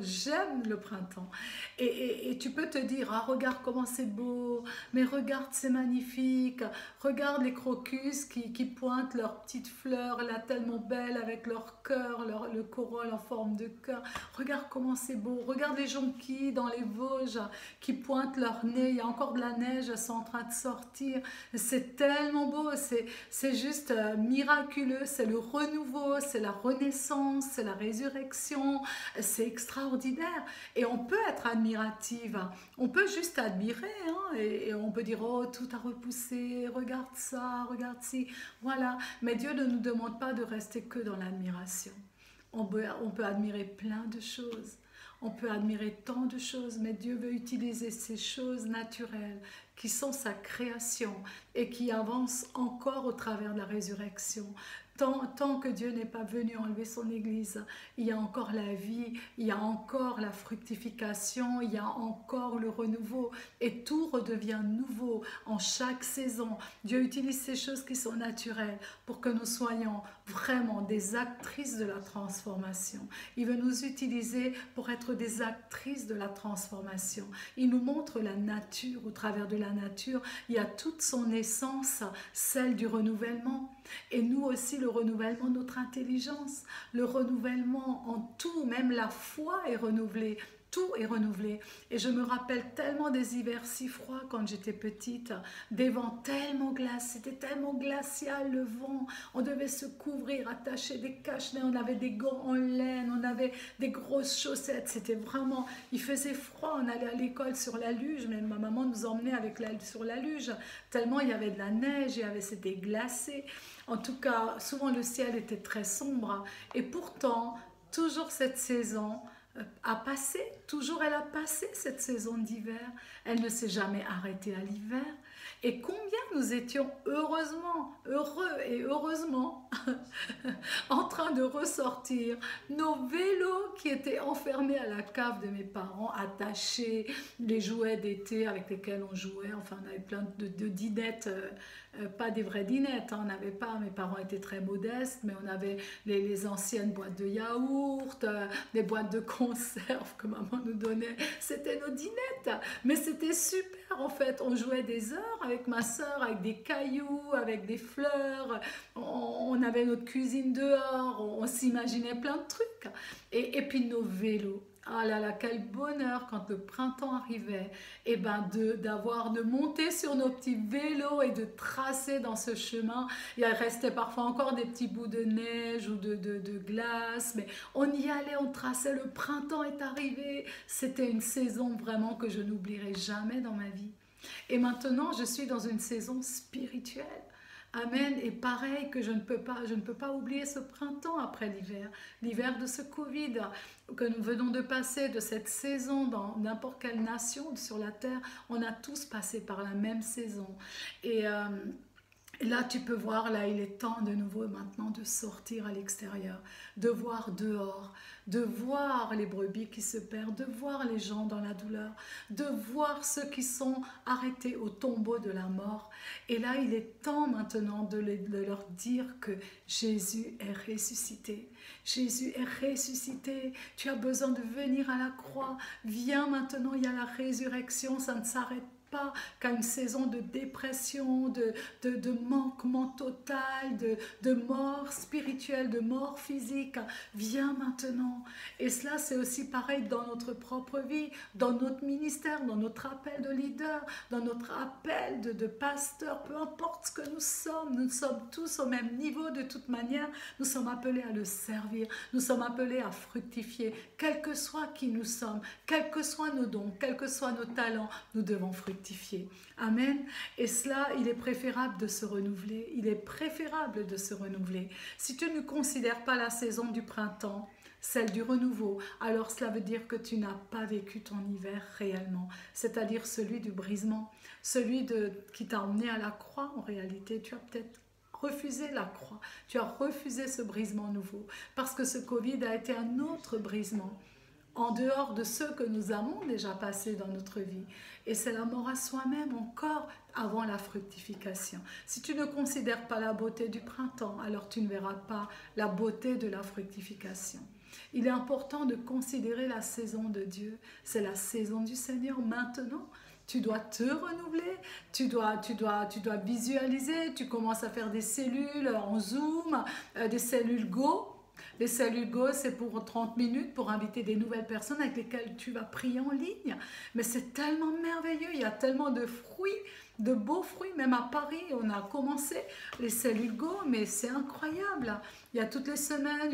j'aime le printemps. Et tu peux te dire, ah regarde comment c'est beau, mais regarde c'est magnifique, regarde les crocus qui pointent leurs petites fleurs là tellement belles avec leur cœur, le corolle en forme de cœur. Regarde comment c'est beau, regarde les jonquilles dans les Vosges qui pointent leur nez, il y a encore de la neige, elles sont en train de sortir. C'est tellement beau, c'est juste miraculeux, c'est le renouveau, c'est la renaissance, c'est la résurrection, c'est extraordinaire. Et on peut être admirative, on peut juste admirer, hein, et on peut dire, oh, tout a repoussé, regarde ça, regarde ci, voilà. Mais Dieu ne nous demande pas de rester que dans l'admiration. On peut admirer plein de choses. On peut admirer tant de choses, mais Dieu veut utiliser ces choses naturelles qui sont sa création et qui avancent encore au travers de la résurrection. Tant que Dieu n'est pas venu enlever son Église, il y a encore la vie, il y a encore la fructification, il y a encore le renouveau et tout redevient nouveau en chaque saison. Dieu utilise ces choses qui sont naturelles pour que nous soyons vraiment des actrices de la transformation. Il veut nous utiliser pour être des actrices de la transformation. Il nous montre la nature. Au travers de la nature, il y a toute son essence, celle du renouvellement. Et nous aussi, le renouvellement de notre intelligence, le renouvellement en tout, même la foi est renouvelée. Tout est renouvelé. Et je me rappelle tellement des hivers si froids quand j'étais petite, des vents tellement glacés, c'était tellement glacial le vent, on devait se couvrir, attacher des cache-nez, on avait des gants en laine, on avait des grosses chaussettes, c'était vraiment, il faisait froid, on allait à l'école sur la luge, même ma maman nous emmenait sur la luge, tellement il y avait de la neige, c'était glacé. En tout cas, souvent le ciel était très sombre, et pourtant, toujours cette saison a passé, toujours elle a passé cette saison d'hiver, elle ne s'est jamais arrêtée à l'hiver. Et combien nous étions heureux et heureusement en train de ressortir nos vélos qui étaient enfermés à la cave de mes parents, attachés, les jouets d'été avec lesquels on jouait, enfin on avait plein de dinettes, pas des vraies dinettes, hein, on n'avait pas, mes parents étaient très modestes, mais on avait les anciennes boîtes de yaourt, des boîtes de conserve que maman nous donnait, c'était nos dinettes, mais c'était super en fait, on jouait des heures avec ma soeur, avec des cailloux, avec des fleurs, on avait notre cuisine dehors, on s'imaginait plein de trucs, et puis nos vélos. Ah là là, quel bonheur quand le printemps arrivait, et ben de monter sur nos petits vélos et de tracer dans ce chemin. Il restait parfois encore des petits bouts de neige ou de glace, mais on y allait, on traçait, le printemps est arrivé. C'était une saison vraiment que je n'oublierai jamais dans ma vie. Et maintenant, je suis dans une saison spirituelle. Amen. Et pareil que je ne peux pas oublier ce printemps après l'hiver de ce Covid que nous venons de passer, de cette saison dans n'importe quelle nation sur la terre. On a tous passé par la même saison. Et là, tu peux voir, là, il est temps de nouveau maintenant de sortir à l'extérieur, de voir dehors, de voir les brebis qui se perdent, de voir les gens dans la douleur, de voir ceux qui sont arrêtés au tombeau de la mort. Et là, il est temps maintenant de leur dire que Jésus est ressuscité. Jésus est ressuscité. Tu as besoin de venir à la croix. Viens maintenant, il y a la résurrection, ça ne s'arrête pas qu'à une saison de dépression, de manquement total, de mort spirituelle, de mort physique. Viens maintenant. Et cela, c'est aussi pareil dans notre propre vie, dans notre ministère, dans notre appel de leader, dans notre appel de pasteur, peu importe ce que nous sommes tous au même niveau de toute manière, nous sommes appelés à le servir, nous sommes appelés à fructifier, quel que soit qui nous sommes, quels que soient nos dons, quels que soient nos talents, nous devons fructifier. Amen. Et cela, il est préférable de se renouveler. Il est préférable de se renouveler. Si tu ne considères pas la saison du printemps, celle du renouveau, alors cela veut dire que tu n'as pas vécu ton hiver réellement, c'est-à-dire celui du brisement, celui qui t'a emmené à la croix. En réalité, tu as peut-être refusé la croix, tu as refusé ce brisement nouveau, parce que ce Covid a été un autre brisement, en dehors de ceux que nous avons déjà passés dans notre vie. Et c'est la mort à soi-même encore avant la fructification. Si tu ne considères pas la beauté du printemps, alors tu ne verras pas la beauté de la fructification. Il est important de considérer la saison de Dieu. C'est la saison du Seigneur maintenant. Tu dois te renouveler, tu dois visualiser, tu commences à faire des cellules en Zoom, des cellules Go. Les cellules Go, c'est pour 30 minutes pour inviter des nouvelles personnes avec lesquelles tu vas prier en ligne. Mais c'est tellement merveilleux, il y a tellement de fruits, de beaux fruits. Même à Paris, on a commencé les cellules Go, mais c'est incroyable. Il y a toutes les semaines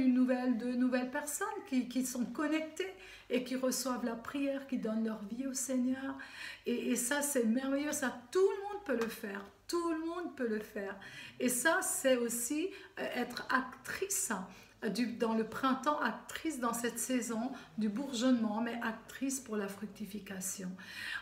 deux nouvelles personnes qui sont connectées et qui reçoivent la prière, qui donnent leur vie au Seigneur. Et ça, c'est merveilleux, ça, tout le monde peut le faire. Tout le monde peut le faire. Et ça, c'est aussi être actrice dans le printemps, actrice dans cette saison du bourgeonnement, mais actrice pour la fructification.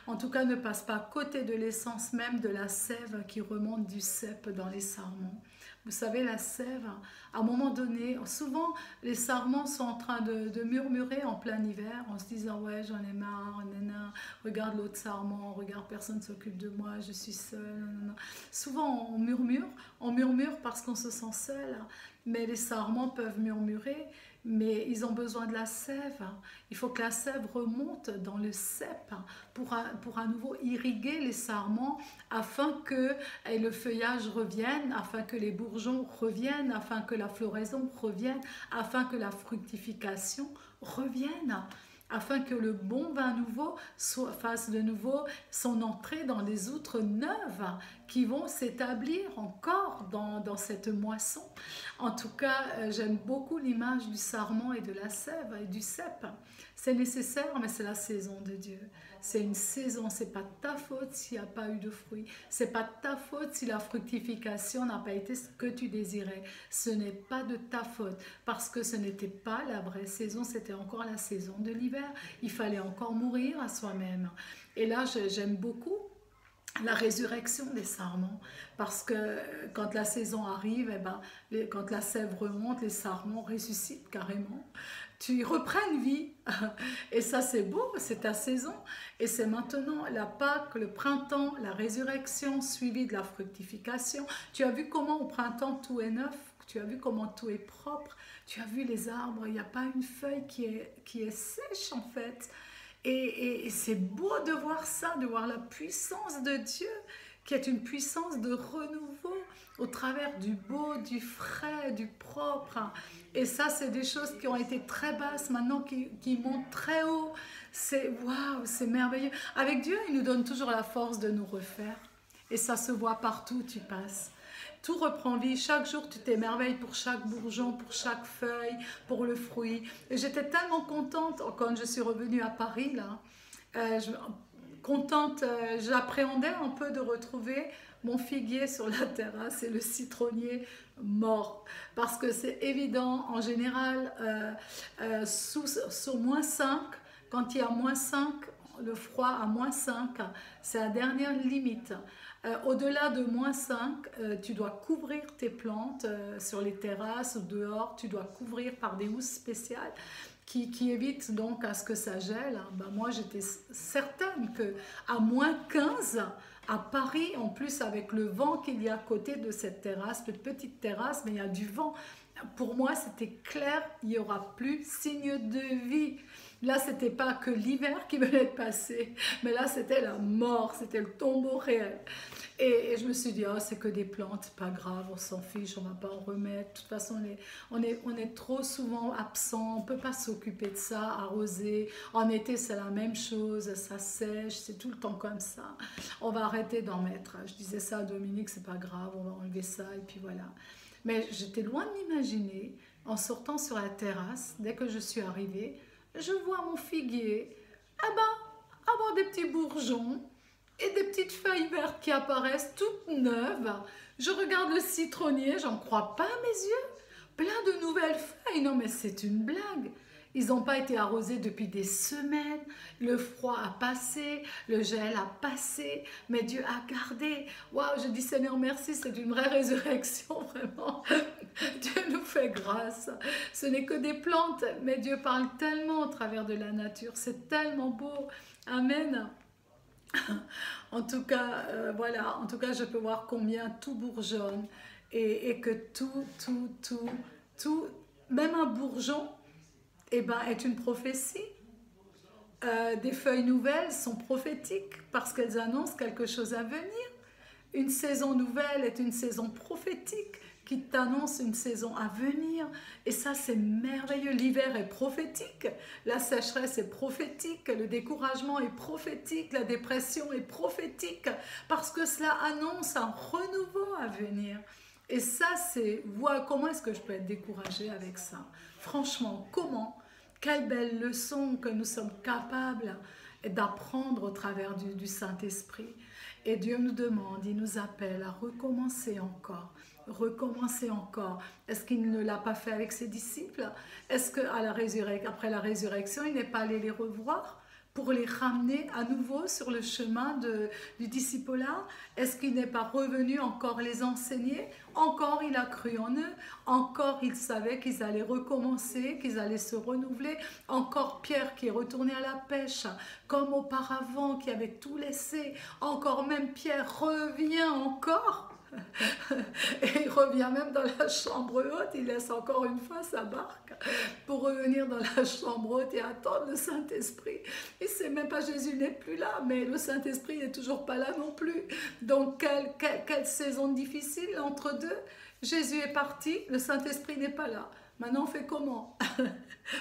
En tout cas, ne passe pas à côté de l'essence même de la sève qui remonte du cep dans les sarments. Vous savez, la sève, à un moment donné, souvent les sarments sont en train de murmurer en plein hiver en se disant « ouais, j'en ai marre, nana, regarde l'autre sarment, regarde, personne ne s'occupe de moi, je suis seule. » Souvent on murmure parce qu'on se sent seul, mais les sarments peuvent murmurer, mais ils ont besoin de la sève. Il faut que la sève remonte dans le cep pour à nouveau irriguer les sarments afin que le feuillage revienne, afin que les bourgeons reviennent, afin que la floraison revienne, afin que la fructification revienne, afin que le bon vin nouveau fasse de nouveau son entrée dans les outres neuves qui vont s'établir encore dans cette moisson. En tout cas, j'aime beaucoup l'image du sarment et de la sève et du cep. C'est nécessaire, mais c'est la saison de Dieu. C'est une saison, c'est pas de ta faute s'il n'y a pas eu de fruits. C'est pas de ta faute si la fructification n'a pas été ce que tu désirais. Ce n'est pas de ta faute parce que ce n'était pas la vraie saison, c'était encore la saison de l'hiver. Il fallait encore mourir à soi-même. Et là, j'aime beaucoup la résurrection des sarments, parce que quand la saison arrive, quand la sève remonte, les sarments ressuscitent carrément. Tu reprends vie, et ça c'est beau, c'est ta saison, et c'est maintenant la Pâque, le printemps, la résurrection suivie de la fructification. Tu as vu comment au printemps tout est neuf, tu as vu comment tout est propre, tu as vu les arbres, il n'y a pas une feuille qui est sèche en fait. Et c'est beau de voir ça, de voir la puissance de Dieu, qui est une puissance de renouveau au travers du beau, du frais, du propre. Et ça, c'est des choses qui ont été très basses, maintenant qui montent très haut. C'est waouh, c'est merveilleux. Avec Dieu, il nous donne toujours la force de nous refaire. Et ça se voit partout où tu passes. Tout reprend vie, chaque jour tu t'émerveilles pour chaque bourgeon, pour chaque feuille, pour le fruit. Et j'étais tellement contente quand je suis revenue à Paris, là, contente, j'appréhendais un peu de retrouver mon figuier sur la terrasse et le citronnier mort. Parce que c'est évident, en général, sur -5, quand il y a -5, le froid à -5, c'est la dernière limite. Au-delà de -5, tu dois couvrir tes plantes sur les terrasses ou dehors, tu dois couvrir par des housses spéciales qui évitent donc à ce que ça gèle. Ben, moi, j'étais certaine qu'à -15, à Paris, en plus avec le vent qu'il y a à côté de cette terrasse, cette petite terrasse, mais il y a du vent. Pour moi, c'était clair, il n'y aura plus signe de vie. Là, c'était pas que l'hiver qui venait de passer, mais là, c'était la mort, c'était le tombeau réel. Et je me suis dit, oh, c'est que des plantes, pas grave, on s'en fiche, on va pas en remettre. De toute façon, on est trop souvent absent, on peut pas s'occuper de ça, arroser. En été, c'est la même chose, ça sèche, c'est tout le temps comme ça. On va arrêter d'en mettre. Je disais ça à Dominique, c'est pas grave, on va enlever ça, et puis voilà. Mais j'étais loin de m'imaginer, en sortant sur la terrasse, dès que je suis arrivée, je vois mon figuier, ah ben, avoir des petits bourgeons et des petites feuilles vertes qui apparaissent toutes neuves. Je regarde le citronnier, j'en crois pas à mes yeux. Plein de nouvelles feuilles, non mais c'est une blague. Ils n'ont pas été arrosés depuis des semaines, le froid a passé, le gel a passé, mais Dieu a gardé. Waouh, je dis Seigneur merci, c'est une vraie résurrection, vraiment. Dieu nous fait grâce. Ce n'est que des plantes, mais Dieu parle tellement au travers de la nature, c'est tellement beau. Amen. En tout cas, voilà, en tout cas, je peux voir combien tout bourgeonne et que tout, même un bourgeon, eh ben, est une prophétie. Des feuilles nouvelles sont prophétiques parce qu'elles annoncent quelque chose à venir. Une saison nouvelle est une saison prophétique qui t'annonce une saison à venir. Et ça, c'est merveilleux. L'hiver est prophétique, la sécheresse est prophétique, le découragement est prophétique, la dépression est prophétique, parce que cela annonce un renouveau à venir. Et ça, c'est, voilà, comment est-ce que je peux être découragée avec ça? Franchement, comment? Quelle belle leçon que nous sommes capables d'apprendre au travers du Saint-Esprit. Et Dieu nous demande, il nous appelle à recommencer encore. Recommencer encore. Est-ce qu'il ne l'a pas fait avec ses disciples? Est-ce qu'après la résurrection, il n'est pas allé les revoir pour les ramener à nouveau sur le chemin du discipulat? Est-ce qu'il n'est pas revenu encore les enseigner? Encore il a cru en eux, encore il savait qu'ils allaient recommencer, qu'ils allaient se renouveler. Encore Pierre qui est retourné à la pêche, comme auparavant, qui avait tout laissé. Encore même Pierre revient encore. Et il revient même dans la chambre haute, il laisse encore une fois sa barque pour revenir dans la chambre haute et attendre le Saint-Esprit. Il ne sait même pas, Jésus n'est plus là, mais le Saint-Esprit n'est toujours pas là non plus. Donc quelle saison difficile entre deux. Jésus est parti, le Saint-Esprit n'est pas là. Maintenant on fait comment?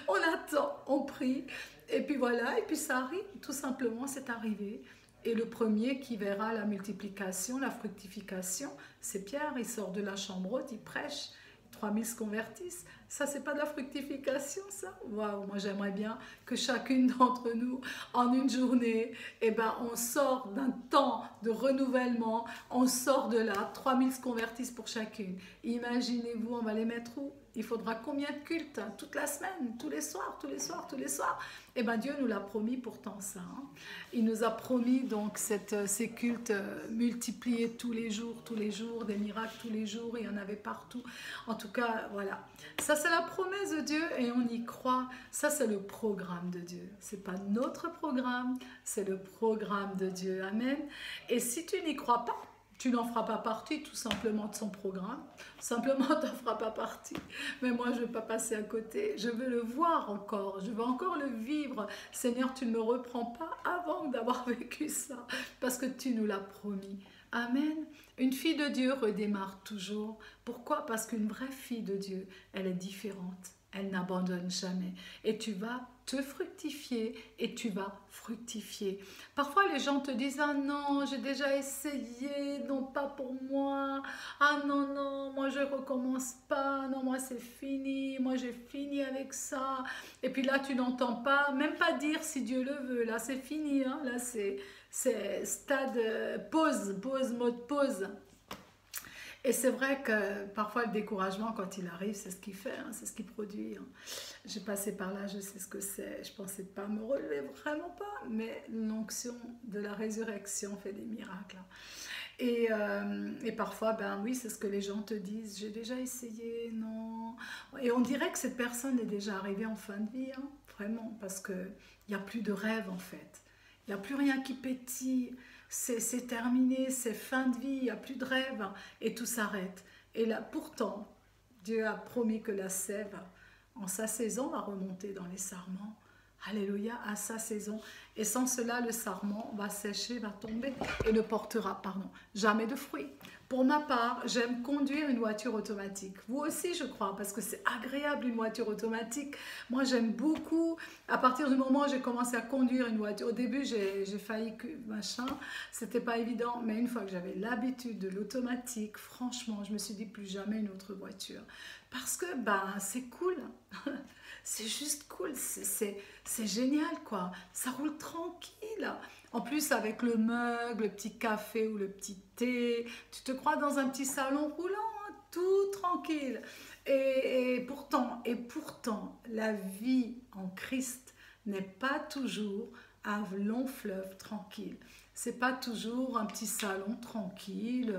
On attend, on prie, et puis voilà, et puis ça arrive, tout simplement c'est arrivé. Et le premier qui verra la multiplication, la fructification, c'est Pierre. Il sort de la chambre haute, il prêche, 3000 se convertissent. Ça, c'est pas de la fructification, ça? Waouh, moi j'aimerais bien que chacune d'entre nous, en une journée, eh ben, on sort d'un temps de renouvellement, on sort de là, 3000 se convertissent pour chacune. Imaginez-vous, on va les mettre où? Il faudra combien de cultes? Toute la semaine, tous les soirs, tous les soirs, tous les soirs. Eh bien, Dieu nous l'a promis pourtant ça. Hein. Il nous a promis donc ces cultes multipliés tous les jours, des miracles tous les jours, il y en avait partout. En tout cas, voilà. Ça, c'est la promesse de Dieu et on y croit. Ça, c'est le programme de Dieu. Ce n'est pas notre programme, c'est le programme de Dieu. Amen. Et si tu n'y crois pas, tu n'en feras pas partie tout simplement de son programme, simplement tu n'en feras pas partie. Mais moi je ne veux pas passer à côté, je veux le voir encore, je veux encore le vivre. Seigneur, tu ne me reprends pas avant d'avoir vécu ça, parce que tu nous l'as promis. Amen. Une fille de Dieu redémarre toujours. Pourquoi? Parce qu'une vraie fille de Dieu, elle est différente. Elle n'abandonne jamais. Et tu vas te fructifier et tu vas fructifier. Parfois, les gens te disent « Ah non, j'ai déjà essayé, non pas pour moi. Ah non, non, moi je recommence pas. Non, moi c'est fini. Moi j'ai fini avec ça. » Et puis là, tu n'entends pas, même pas dire si Dieu le veut. Là, c'est fini. Hein. Là, c'est stade pause, mode pause. Et c'est vrai que parfois le découragement, quand il arrive, c'est ce qu'il fait, hein, c'est ce qu'il produit. Hein. J'ai passé par là, je sais ce que c'est. Je pensais pas me relever, vraiment pas. Mais l'onction de la résurrection fait des miracles. Hein. Et parfois, ben oui, c'est ce que les gens te disent. J'ai déjà essayé, non. Et on dirait que cette personne est déjà arrivée en fin de vie, hein, vraiment, parce qu'il n'y a plus de rêve en fait. Il n'y a plus rien qui pétille. C'est terminé, c'est fin de vie, il n'y a plus de rêve, hein, et tout s'arrête. Et là, pourtant, Dieu a promis que la sève, en sa saison, va remonter dans les sarments. Alléluia, à sa saison. Et sans cela, le sarment va sécher, va tomber et ne portera, pardon, jamais de fruits. Pour ma part, j'aime conduire une voiture automatique. Vous aussi, je crois, parce que c'est agréable une voiture automatique. Moi, j'aime beaucoup. À partir du moment où j'ai commencé à conduire une voiture, au début, j'ai failli que machin, c'était pas évident. Mais une fois que j'avais l'habitude de l'automatique, franchement, je me suis dit plus jamais une autre voiture. Parce que, ben, c'est cool. C'est juste cool, c'est génial quoi, ça roule tranquille. En plus avec le mug, le petit café ou le petit thé, tu te crois dans un petit salon roulant, hein, tout tranquille. Et pourtant, la vie en Christ n'est pas toujours un long fleuve tranquille. C'est pas toujours un petit salon tranquille,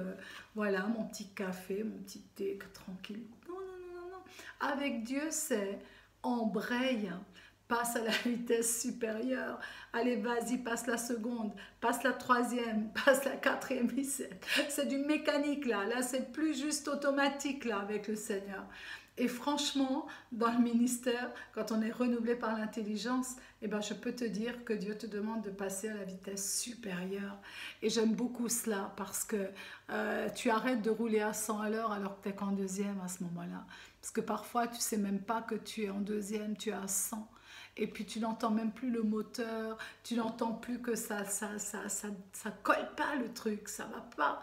voilà, mon petit café, mon petit thé tranquille. Non, non, non, non, non. Avec Dieu, c'est embraye, passe à la vitesse supérieure, allez vas-y, passe la seconde, passe la troisième, passe la quatrième, c'est du mécanique là c'est plus juste automatique là avec le Seigneur. Et franchement, dans le ministère, quand on est renouvelé par l'intelligence, eh ben, je peux te dire que Dieu te demande de passer à la vitesse supérieure. Et j'aime beaucoup cela parce que tu arrêtes de rouler à 100 à l'heure alors que tu es qu'en deuxième à ce moment-là. Parce que parfois, tu ne sais même pas que tu es en deuxième, tu es à 100. Et puis, tu n'entends même plus le moteur, tu n'entends plus que ça colle pas le truc, ça va pas.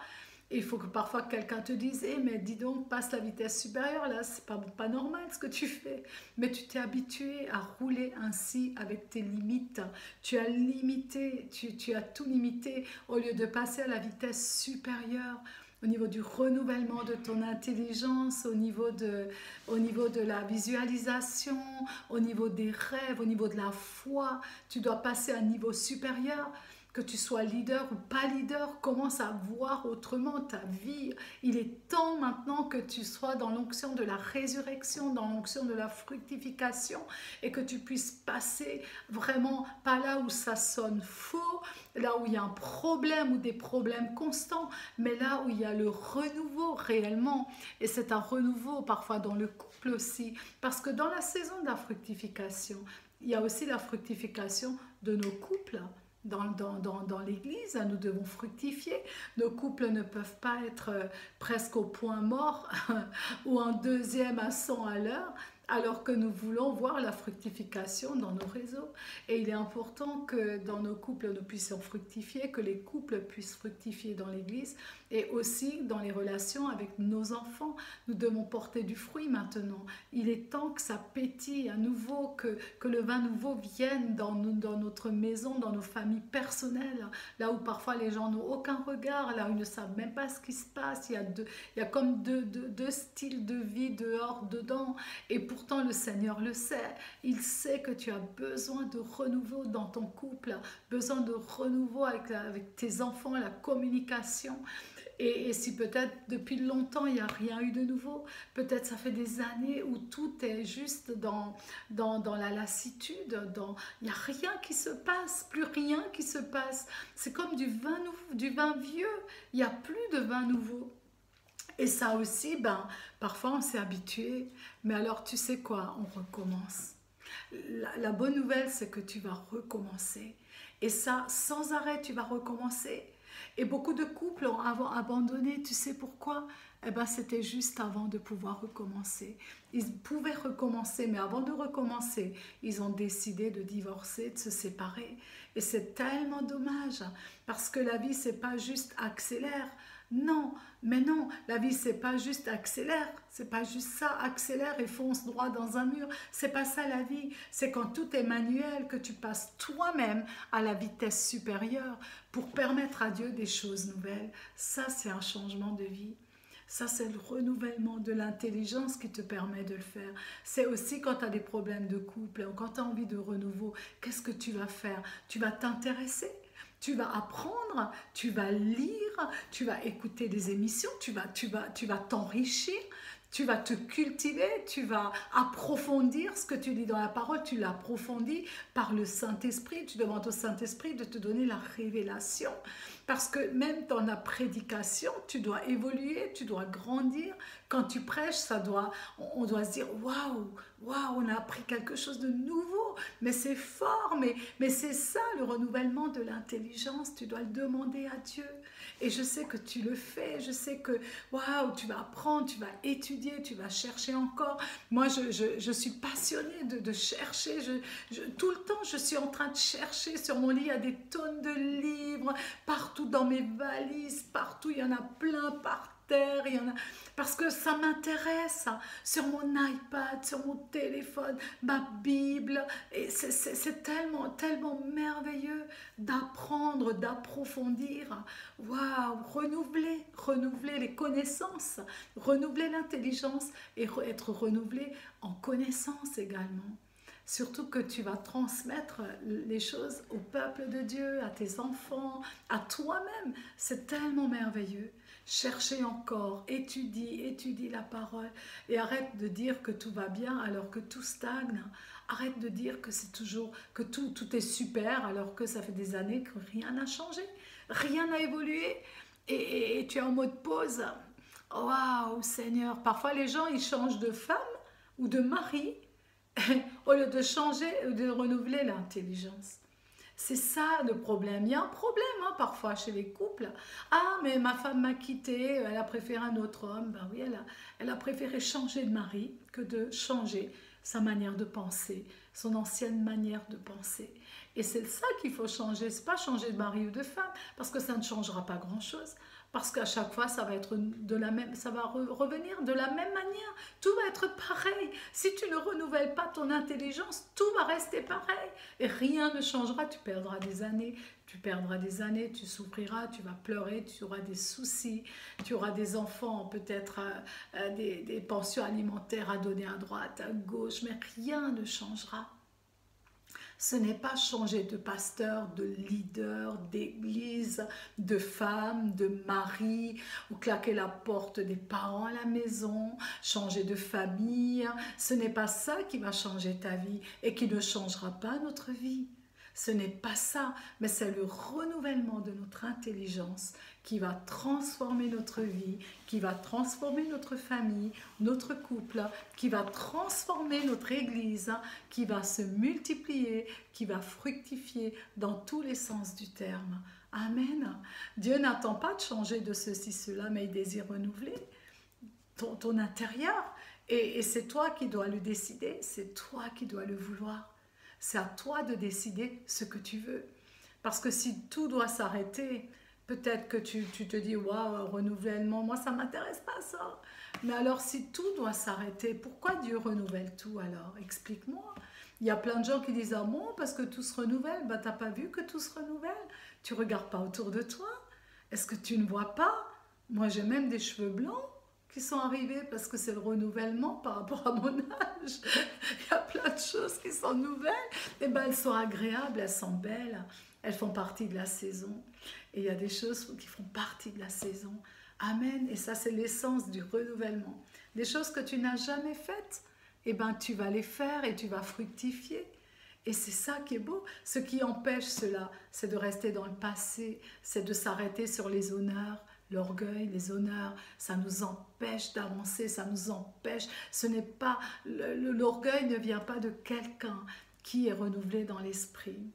Et il faut que parfois quelqu'un te dise mais dis donc, passe la vitesse supérieure, là, c'est pas normal ce que tu fais. Mais tu t'es habitué à rouler ainsi avec tes limites. Tu as limité, tu as tout limité au lieu de passer à la vitesse supérieure au niveau du renouvellement de ton intelligence, au niveau de la visualisation, au niveau des rêves, au niveau de la foi. Tu dois passer à un niveau supérieur. Que tu sois leader ou pas leader, commence à voir autrement ta vie. Il est temps maintenant que tu sois dans l'onction de la résurrection, dans l'onction de la fructification et que tu puisses passer vraiment pas là où ça sonne faux, là où il y a un problème ou des problèmes constants, mais là où il y a le renouveau réellement. Et c'est un renouveau parfois dans le couple aussi, parce que dans la saison de la fructification, il y a aussi la fructification de nos couples. Dans l'église, nous devons fructifier. Nos couples ne peuvent pas être presque au point mort ou en deuxième à 100 à l'heure, alors que nous voulons voir la fructification dans nos réseaux. Et il est important que dans nos couples, nous puissions fructifier, que les couples puissent fructifier dans l'église et aussi dans les relations avec nos enfants. Nous devons porter du fruit maintenant. Il est temps que ça pétille à nouveau, que le vin nouveau vienne dans notre maison, dans nos familles personnelles, là où parfois les gens n'ont aucun regard, là où ils ne savent même pas ce qui se passe. Il y a comme deux styles de vie dehors, dedans. Et pourtant, le Seigneur le sait. Il sait que tu as besoin de renouveau dans ton couple, besoin de renouveau avec tes enfants, la communication. Et si peut-être depuis longtemps il n'y a rien eu de nouveau, peut-être ça fait des années où tout est juste dans la lassitude, il n'y a rien qui se passe, plus rien qui se passe. C'est comme du vin vieux, il n'y a plus de vin nouveau. Et ça aussi, parfois on s'est habitué, mais alors tu sais quoi, on recommence. La bonne nouvelle, c'est que tu vas recommencer. Et ça, sans arrêt, tu vas recommencer. Et beaucoup de couples ont abandonné, tu sais pourquoi? Eh ben, c'était juste avant de pouvoir recommencer. Ils pouvaient recommencer, mais avant de recommencer, ils ont décidé de divorcer, de se séparer. Et c'est tellement dommage, parce que la vie, c'est pas juste accélère. Non, mais non, la vie c'est pas juste accélère, c'est pas juste ça, accélère et fonce droit dans un mur, c'est pas ça la vie, c'est quand tout est manuel que tu passes toi-même à la vitesse supérieure pour permettre à Dieu des choses nouvelles. Ça c'est un changement de vie. Ça, c'est le renouvellement de l'intelligence qui te permet de le faire. C'est aussi quand tu as des problèmes de couple, ou quand tu as envie de renouveau, qu'est-ce que tu vas faire? Tu vas t'intéresser, tu vas apprendre, tu vas lire, tu vas écouter des émissions, tu vas t'enrichir, tu vas te cultiver, tu vas approfondir ce que tu lis dans la parole, tu l'approfondis par le Saint-Esprit, tu demandes au Saint-Esprit de te donner la révélation. Parce que même dans la prédication, tu dois évoluer, tu dois grandir. Quand tu prêches, on doit se dire waouh, waouh, on a appris quelque chose de nouveau. Mais c'est fort, mais c'est ça le renouvellement de l'intelligence. Tu dois le demander à Dieu. Et je sais que tu le fais. Je sais que waouh, tu vas apprendre, tu vas étudier, tu vas chercher encore. Moi, je suis passionnée de chercher. Tout le temps, je suis en train de chercher. Sur mon lit, il y a des tonnes de livres. Partout dans mes valises, partout, il y en a plein par terre, il y en a... Parce que ça m'intéresse, sur mon iPad, sur mon téléphone, ma Bible, et c'est tellement, tellement merveilleux d'apprendre, d'approfondir. Waouh, renouveler les connaissances, renouveler l'intelligence et être renouvelé en connaissance également. Surtout que tu vas transmettre les choses au peuple de Dieu, à tes enfants, à toi-même. C'est tellement merveilleux. Cherchez encore, étudie la parole et arrête de dire que tout va bien alors que tout stagne. Arrête de dire que c'est toujours, que tout est super alors que ça fait des années que rien n'a changé, rien n'a évolué et tu es en mode pause. Waouh, Seigneur, parfois les gens ils changent de femme ou de mari au lieu de changer, de renouveler l'intelligence. C'est ça le problème. Il y a un problème parfois chez les couples. Ah, mais ma femme m'a quitté, elle a préféré un autre homme. Ben oui, elle a préféré changer de mari que de changer sa manière de penser, son ancienne manière de penser. Et c'est ça qu'il faut changer. Ce n'est pas changer de mari ou de femme, parce que ça ne changera pas grand-chose. Parce qu'à chaque fois, ça va être ça va revenir de la même manière. Tout va être pareil. Si tu ne renouvelles pas ton intelligence, tout va rester pareil. Et rien ne changera. Tu perdras des années. Tu souffriras, tu vas pleurer, tu auras des soucis, tu auras des enfants, peut-être des pensions alimentaires à donner à droite, à gauche, mais rien ne changera. Ce n'est pas changer de pasteur, de leader, d'église, de femme, de mari, ou claquer la porte des parents à la maison, changer de famille. Ce n'est pas ça qui va changer ta vie et qui ne changera pas notre vie. Ce n'est pas ça, mais c'est le renouvellement de notre intelligence qui va transformer notre vie, qui va transformer notre famille, notre couple, qui va transformer notre église, qui va se multiplier, qui va fructifier dans tous les sens du terme. Amen. Dieu n'attend pas de changer de ceci, cela, mais il désire renouveler ton intérieur. Et c'est toi qui dois le décider, c'est toi qui dois le vouloir. C'est à toi de décider ce que tu veux. Parce que si tout doit s'arrêter, peut-être que tu te dis, waouh, renouvellement, moi ça ne m'intéresse pas ça. Mais alors si tout doit s'arrêter, pourquoi Dieu renouvelle tout alors? Explique-moi. Il y a plein de gens qui disent, ah bon, parce que tout se renouvelle. Ben, tu n'as pas vu que tout se renouvelle? Tu ne regardes pas autour de toi? Est-ce que tu ne vois pas? Moi j'ai même des cheveux blancs qui sont arrivés parce que c'est le renouvellement par rapport à mon âge. Il y a plein de choses qui sont nouvelles. Et ben elles sont agréables, elles sont belles. Elles font partie de la saison. Et il y a des choses qui font partie de la saison. Amen. Et ça, c'est l'essence du renouvellement. Des choses que tu n'as jamais faites, eh ben, tu vas les faire et tu vas fructifier. Et c'est ça qui est beau. Ce qui empêche cela, c'est de rester dans le passé, c'est de s'arrêter sur les honneurs, l'orgueil, les honneurs. Ça nous empêche d'avancer, ça nous empêche. Ce n'est pas l'orgueil ne vient pas de quelqu'un qui est renouvelé dans l'esprit.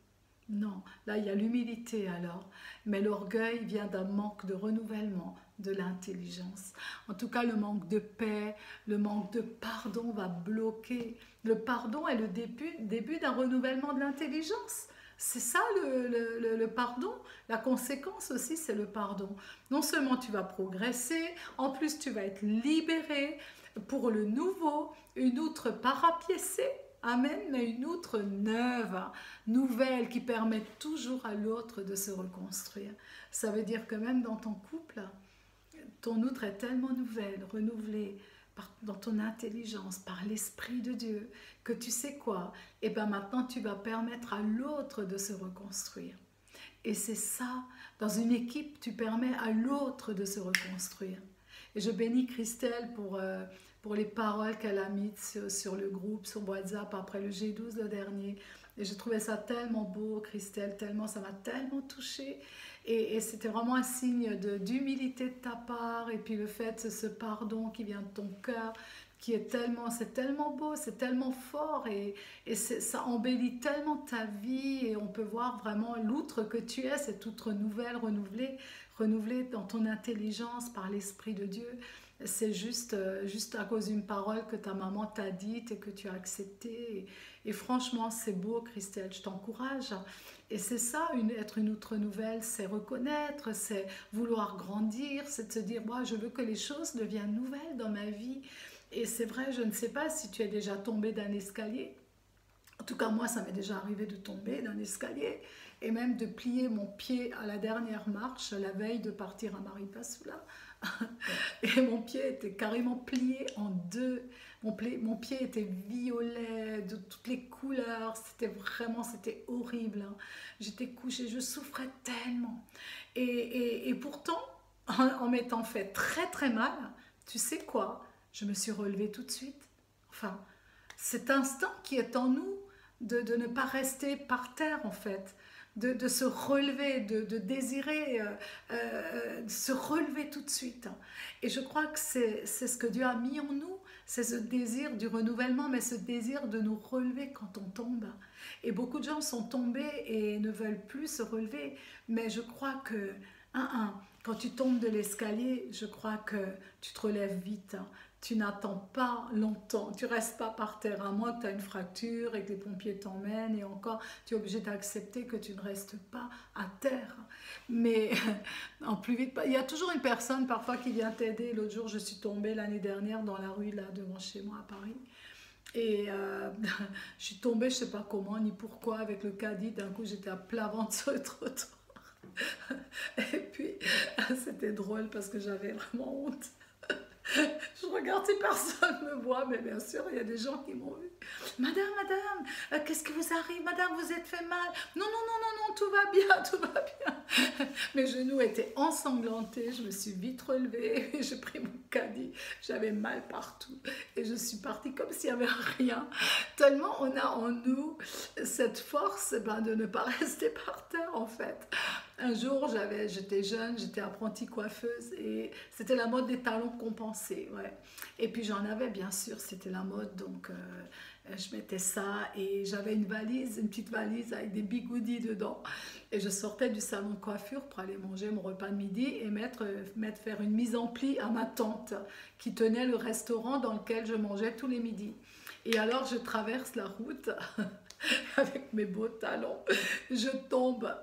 Non, là il y a l'humilité alors, mais l'orgueil vient d'un manque de renouvellement de l'intelligence. En tout cas, le manque de paix, le manque de pardon va bloquer. Le pardon est le début d'un renouvellement de l'intelligence. C'est ça le pardon. La conséquence aussi, c'est le pardon. Non seulement tu vas progresser, en plus tu vas être libéré pour le nouveau, une outre parapiécée. Amen, mais une outre neuve, nouvelle, qui permet toujours à l'autre de se reconstruire. Ça veut dire que même dans ton couple, ton outre est tellement nouvelle, renouvelée dans ton intelligence, par l'Esprit de Dieu, que tu sais quoi, et bien maintenant tu vas permettre à l'autre de se reconstruire. Et c'est ça, dans une équipe, tu permets à l'autre de se reconstruire. Et je bénis Christelle pour les paroles qu'elle a mises sur le groupe, sur WhatsApp, après le G12 le dernier. Et je trouvais ça tellement beau, Christelle, tellement, ça m'a tellement touchée. Et c'était vraiment un signe d'humilité de ta part. Et puis le fait, ce pardon qui vient de ton cœur, qui est tellement, c'est tellement beau, c'est tellement fort. Et ça embellit tellement ta vie. Et on peut voir vraiment l'outre que tu es, cette outre nouvelle, renouvelée dans ton intelligence par l'Esprit de Dieu. C'est juste à cause d'une parole que ta maman t'a dite et que tu as acceptée. Et franchement, c'est beau, Christelle, je t'encourage. Et c'est ça, être une outre nouvelle, c'est reconnaître, c'est vouloir grandir, c'est de se dire, moi, je veux que les choses deviennent nouvelles dans ma vie. Et c'est vrai, je ne sais pas si tu es déjà tombé d'un escalier. En tout cas, moi, ça m'est déjà arrivé de tomber d'un escalier et même de plier mon pied à la dernière marche, la veille de partir à Maripasoula. Et mon pied était carrément plié en deux. Mon pied était violet, de toutes les couleurs. C'était horrible. Hein. J'étais couchée, je souffrais tellement. Et pourtant, en m'étant fait très très mal, tu sais quoi? Je me suis relevée tout de suite. Enfin, cet instinct qui est en nous de ne pas rester par terre en fait, de se relever, de désirer se relever tout de suite. Et je crois que c'est ce que Dieu a mis en nous, c'est ce désir du renouvellement, mais ce désir de nous relever quand on tombe. Et beaucoup de gens sont tombés et ne veulent plus se relever, mais je crois que, quand tu tombes de l'escalier, je crois que tu te relèves vite. Tu n'attends pas longtemps, tu restes pas par terre, à moins que tu as une fracture et que les pompiers t'emmènent, et encore, tu es obligé d'accepter que tu ne restes pas à terre. Mais en plus vite, il y a toujours une personne parfois qui vient t'aider. L'autre jour, je suis tombée l'année dernière dans la rue là devant chez moi à Paris. Et je suis tombée, je ne sais pas comment ni pourquoi, avec le caddie. D'un coup, j'étais à plat ventre sur le trottoir. Et puis, c'était drôle parce que j'avais vraiment honte. Je regarde si personne me voit, mais bien sûr, il y a des gens qui m'ont vu. Madame, qu'est-ce qui vous arrive? Madame, vous êtes fait mal? Non, non, non, non, non, tout va bien, tout va bien. Mes genoux étaient ensanglantés, je me suis vite relevée, j'ai pris mon caddie, j'avais mal partout. Et je suis partie comme s'il n'y avait rien. Tellement on a en nous cette force de ne pas rester par terre, en fait. Un jour, j'étais jeune, j'étais apprentie coiffeuse et c'était la mode des talons compensés. Ouais. Et puis j'en avais bien sûr, c'était la mode, donc je mettais ça et j'avais une petite valise avec des bigoudis dedans. Et je sortais du salon de coiffure pour aller manger mon repas de midi et faire une mise en pli à ma tante qui tenait le restaurant dans lequel je mangeais tous les midis. Et alors je traverse la route avec mes beaux talons, je tombe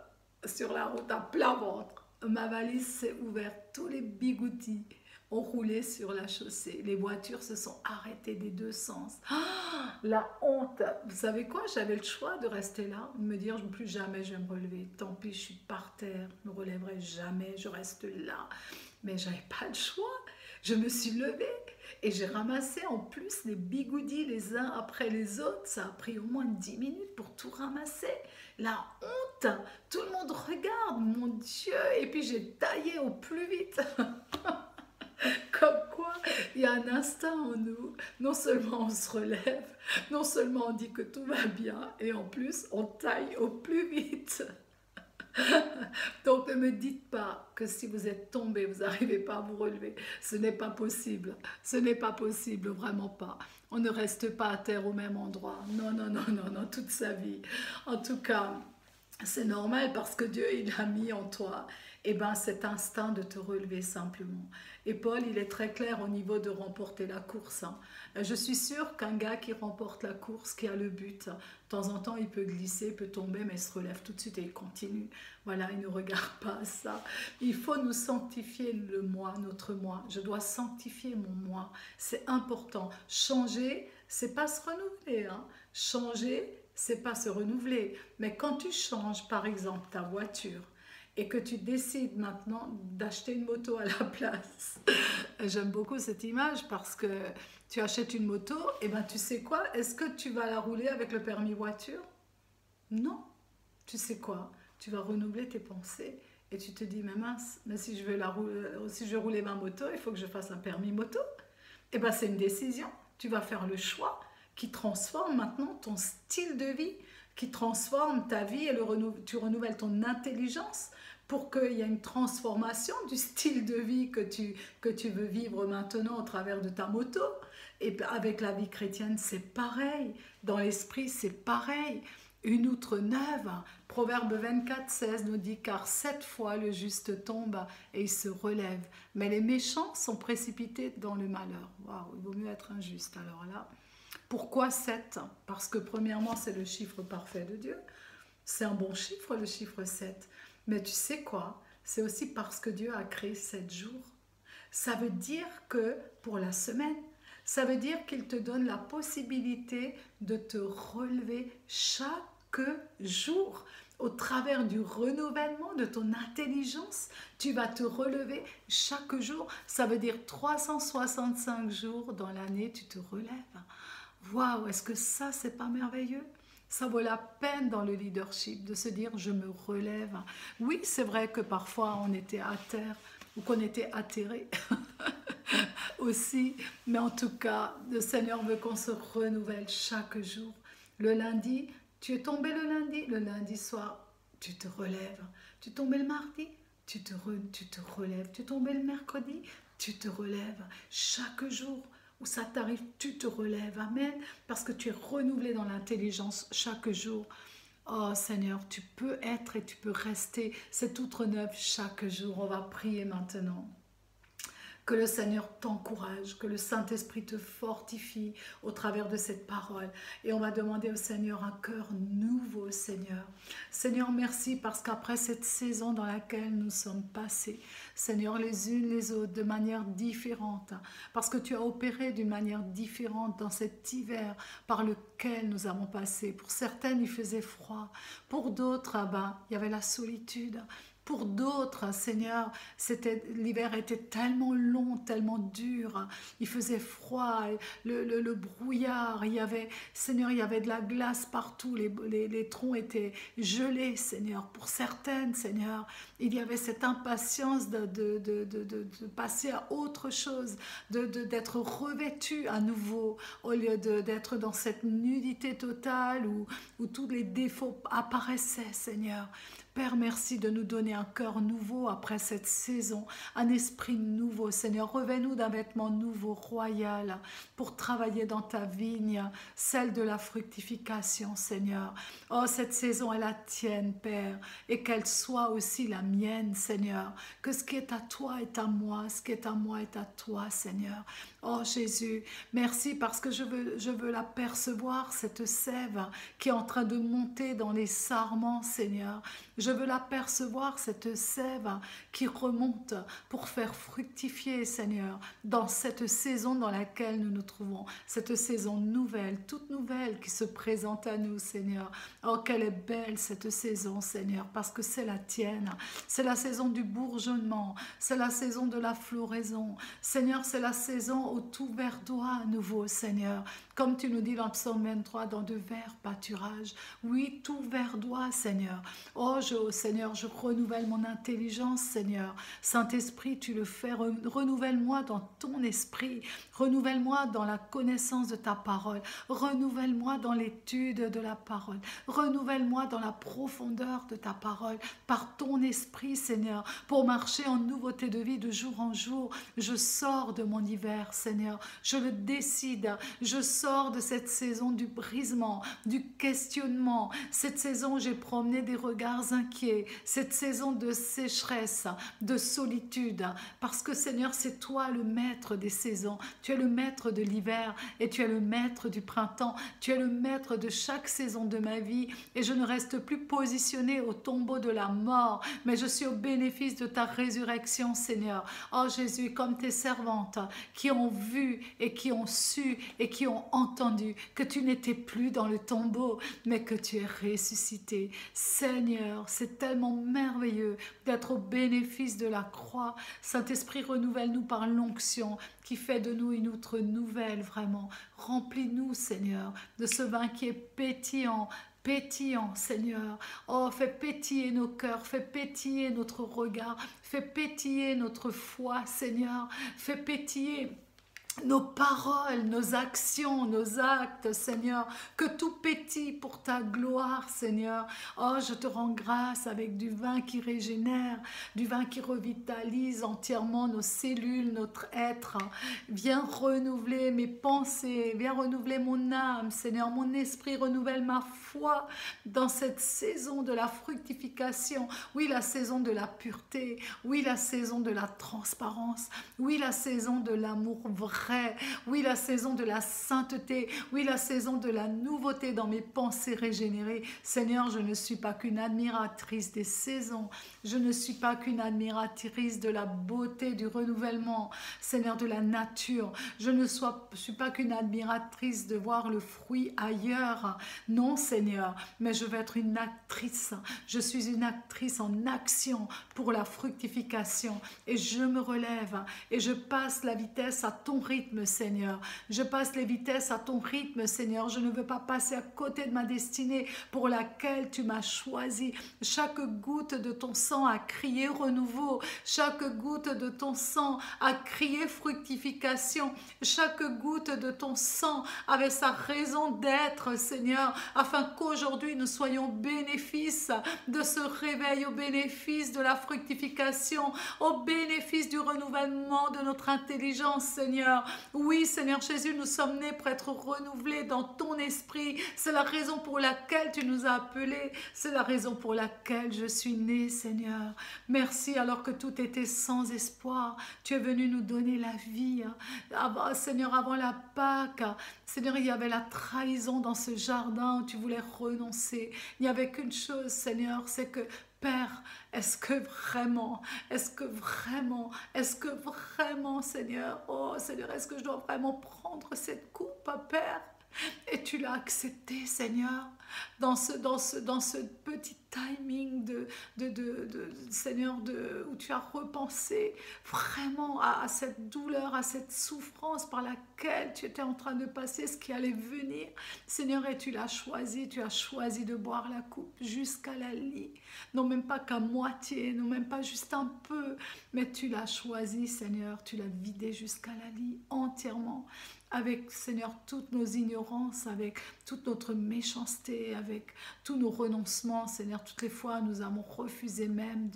sur la route à plat ventre. Ma valise s'est ouverte, tous les bigoudis ont roulé sur la chaussée. Les voitures se sont arrêtées des deux sens. Ah, la honte! Vous savez quoi? J'avais le choix de rester là, de me dire plus jamais je vais me relever. Tant pis, je suis par terre, je ne me relèverai jamais, je reste là. Mais je n'avais pas le choix. Je me suis levée et j'ai ramassé en plus les bigoudis les uns après les autres. Ça a pris au moins 10 minutes pour tout ramasser. La honte, tout le monde regarde, mon Dieu, et puis j'ai taillé au plus vite. Comme quoi, il y a un instinct en nous, non seulement on se relève, non seulement on dit que tout va bien, et en plus on taille au plus vite. Donc ne me dites pas que si vous êtes tombé, vous n'arrivez pas à vous relever. Ce n'est pas possible. Ce n'est pas possible, vraiment pas. On ne reste pas à terre au même endroit. Non, non, non, non, non, toute sa vie. En tout cas, c'est normal parce que Dieu, il a mis en toi cet instinct de te relever simplement. Et Paul, il est très clair au niveau de remporter la course. Hein. Je suis sûre qu'un gars qui remporte la course, qui a le but, de temps en temps, il peut glisser, il peut tomber, mais il se relève tout de suite et il continue. Voilà, il ne regarde pas à ça. Il faut nous sanctifier le moi, notre moi. Je dois sanctifier mon moi. C'est important. Changer, c'est pas se renouveler. Hein. Changer, c'est pas se renouveler. Mais quand tu changes, par exemple, ta voiture, et que tu décides maintenant d'acheter une moto à la place. J'aime beaucoup cette image parce que tu achètes une moto, et ben tu sais quoi? Est-ce que tu vas la rouler avec le permis voiture? Non. Tu sais quoi? Tu vas renouveler tes pensées et tu te dis, mais mince, mais si je veux si je veux rouler ma moto, il faut que je fasse un permis moto. Et ben c'est une décision. Tu vas faire le choix qui transforme maintenant ton style de vie, qui transforme ta vie et tu renouvelles ton intelligence pour qu'il y ait une transformation du style de vie que tu veux vivre maintenant au travers de ta moto. Et avec la vie chrétienne, c'est pareil. Dans l'esprit, c'est pareil. Une outre neuve, Proverbe 24:16 nous dit, car 7 fois le juste tombe et il se relève, mais les méchants sont précipités dans le malheur. Waouh, il vaut mieux être injuste alors là. Pourquoi 7? Parce que premièrement, c'est le chiffre parfait de Dieu. C'est un bon chiffre, le chiffre 7. Mais tu sais quoi? C'est aussi parce que Dieu a créé 7 jours. Ça veut dire que pour la semaine, ça veut dire qu'il te donne la possibilité de te relever chaque jour. Au travers du renouvellement de ton intelligence, tu vas te relever chaque jour. Ça veut dire 365 jours dans l'année, tu te relèves. Waouh, est-ce que ça, c'est pas merveilleux? Ça vaut la peine dans le leadership de se dire je me relève. Oui, c'est vrai que parfois on était à terre ou qu'on était atterré aussi, mais en tout cas, le Seigneur veut qu'on se renouvelle chaque jour. Le lundi, tu es tombé le lundi soir, tu te relèves. Tu es tombé le mardi, tu te relèves. Tu es tombé le mercredi, tu te relèves. Chaque jour où ça t'arrive, tu te relèves. Amen. Parce que tu es renouvelé dans l'intelligence chaque jour. Oh Seigneur, tu peux être et tu peux rester cette outre neuve chaque jour. On va prier maintenant. Que le Seigneur t'encourage, que le Saint-Esprit te fortifie au travers de cette parole. Et on va demander au Seigneur un cœur nouveau, Seigneur. Seigneur, merci parce qu'après cette saison dans laquelle nous sommes passés, Seigneur, les unes les autres, de manière différente, parce que tu as opéré d'une manière différente dans cet hiver par lequel nous avons passé. Pour certaines, il faisait froid. Pour d'autres, il y avait la solitude. Pour d'autres, Seigneur, l'hiver était tellement long, tellement dur, il faisait froid, le brouillard, Seigneur, il y avait de la glace partout, les troncs étaient gelés, Seigneur. Pour certaines, Seigneur, il y avait cette impatience de passer à autre chose, d'être revêtu à nouveau, au lieu d'être dans cette nudité totale où tous les défauts apparaissaient, Seigneur. Père, merci de nous donner un cœur nouveau après cette saison, un esprit nouveau, Seigneur. Revêt-nous d'un vêtement nouveau, royal, pour travailler dans ta vigne, celle de la fructification, Seigneur. Oh, cette saison est la tienne, Père, et qu'elle soit aussi la mienne, Seigneur. Que ce qui est à toi est à moi, ce qui est à moi est à toi, Seigneur. Oh Jésus, merci parce que je veux la percevoir, cette sève qui est en train de monter dans les sarments, Seigneur. Je veux la percevoir, cette sève qui remonte pour faire fructifier, Seigneur, dans cette saison dans laquelle nous nous trouvons, cette saison nouvelle, toute nouvelle qui se présente à nous, Seigneur. Oh, qu'elle est belle cette saison, Seigneur, parce que c'est la tienne. C'est la saison du bourgeonnement, c'est la saison de la floraison. Seigneur, c'est la saison où tout verdoie à nouveau, Seigneur. Comme tu nous dis dans le psaume 23, dans de verts pâturages. Oui, tout verdoie, Seigneur. Oh, Seigneur, je renouvelle mon intelligence, Seigneur. Saint-Esprit, tu le fais. Renouvelle-moi dans ton esprit. Renouvelle-moi dans la connaissance de ta parole. Renouvelle-moi dans l'étude de la parole. Renouvelle-moi dans la profondeur de ta parole. Par ton esprit, Seigneur, pour marcher en nouveauté de vie de jour en jour. Je sors de mon hiver, Seigneur. Je le décide. Je sors de cette saison du brisement, du questionnement. Cette saison où j'ai promené des regards inquiets. Cette saison de sécheresse, de solitude. Parce que, Seigneur, c'est toi le maître des saisons. Tu es le maître de l'hiver et tu es le maître du printemps. Tu es le maître de chaque saison de ma vie. Et je ne reste plus positionnée au tombeau de la mort, mais je suis au bénéfice de ta résurrection, Seigneur. Oh Jésus, comme tes servantes qui ont vu et qui ont su et qui ont entendu que tu n'étais plus dans le tombeau, mais que tu es ressuscité. Seigneur, c'est tellement merveilleux d'être au bénéfice de la croix. Saint-Esprit, renouvelle-nous par l'onction qui fait de nous une outre nouvelle, vraiment. Remplis-nous, Seigneur, de ce vin qui est pétillant, pétillant, Seigneur. Oh, fais pétiller nos cœurs, fais pétiller notre regard, fais pétiller notre foi, Seigneur. Fais pétiller nos paroles, nos actions, nos actes, Seigneur, que tout pétille pour ta gloire, Seigneur. Oh, je te rends grâce avec du vin qui régénère, du vin qui revitalise entièrement nos cellules, notre être. Viens renouveler mes pensées, viens renouveler mon âme, Seigneur. Mon esprit renouvelle ma foi dans cette saison de la fructification. Oui, la saison de la pureté. Oui, la saison de la transparence. Oui, la saison de l'amour vrai. Oui, la saison de la sainteté. Oui, la saison de la nouveauté dans mes pensées régénérées. Seigneur, je ne suis pas qu'une admiratrice des saisons. Je ne suis pas qu'une admiratrice de la beauté, du renouvellement, Seigneur, de la nature. Je ne suis pas qu'une admiratrice de voir le fruit ailleurs. Non, Seigneur, mais je veux être une actrice. Je suis une actrice en action pour la fructification. Et je me relève et je passe la vitesse à ton rythme, Seigneur. Je passe les vitesses à ton rythme, Seigneur. Je ne veux pas passer à côté de ma destinée pour laquelle tu m'as choisi. Chaque goutte de ton sang a crié renouveau. Chaque goutte de ton sang a crié fructification. Chaque goutte de ton sang avait sa raison d'être, Seigneur, afin qu'aujourd'hui nous soyons au bénéfice de ce réveil, au bénéfice de la fructification, au bénéfice du renouvellement de notre intelligence, Seigneur. Oui, Seigneur Jésus, nous sommes nés pour être renouvelés dans ton esprit. C'est la raison pour laquelle tu nous as appelés. C'est la raison pour laquelle je suis née, Seigneur. Merci, alors que tout était sans espoir. Tu es venu nous donner la vie. Seigneur, avant la Pâque, Seigneur, il y avait la trahison dans ce jardin où tu voulais renoncer. Il n'y avait qu'une chose, Seigneur, c'est que Père, est-ce que vraiment, Seigneur, oh Seigneur, est-ce que je dois vraiment prendre cette coupe, Père? Et tu l'as accepté, Seigneur, dans ce petit timing Seigneur, où tu as repensé vraiment à cette douleur, à cette souffrance par laquelle tu étais en train de passer, ce qui allait venir, Seigneur, et tu as choisi de boire la coupe jusqu'à la lie, non même pas qu'à moitié, non même pas juste un peu, mais tu l'as choisi, Seigneur, tu l'as vidé jusqu'à la lie entièrement, avec, Seigneur, toutes nos ignorances, avec toute notre méchanceté, avec tous nos renoncements, Seigneur, toutes les fois nous avons refusé même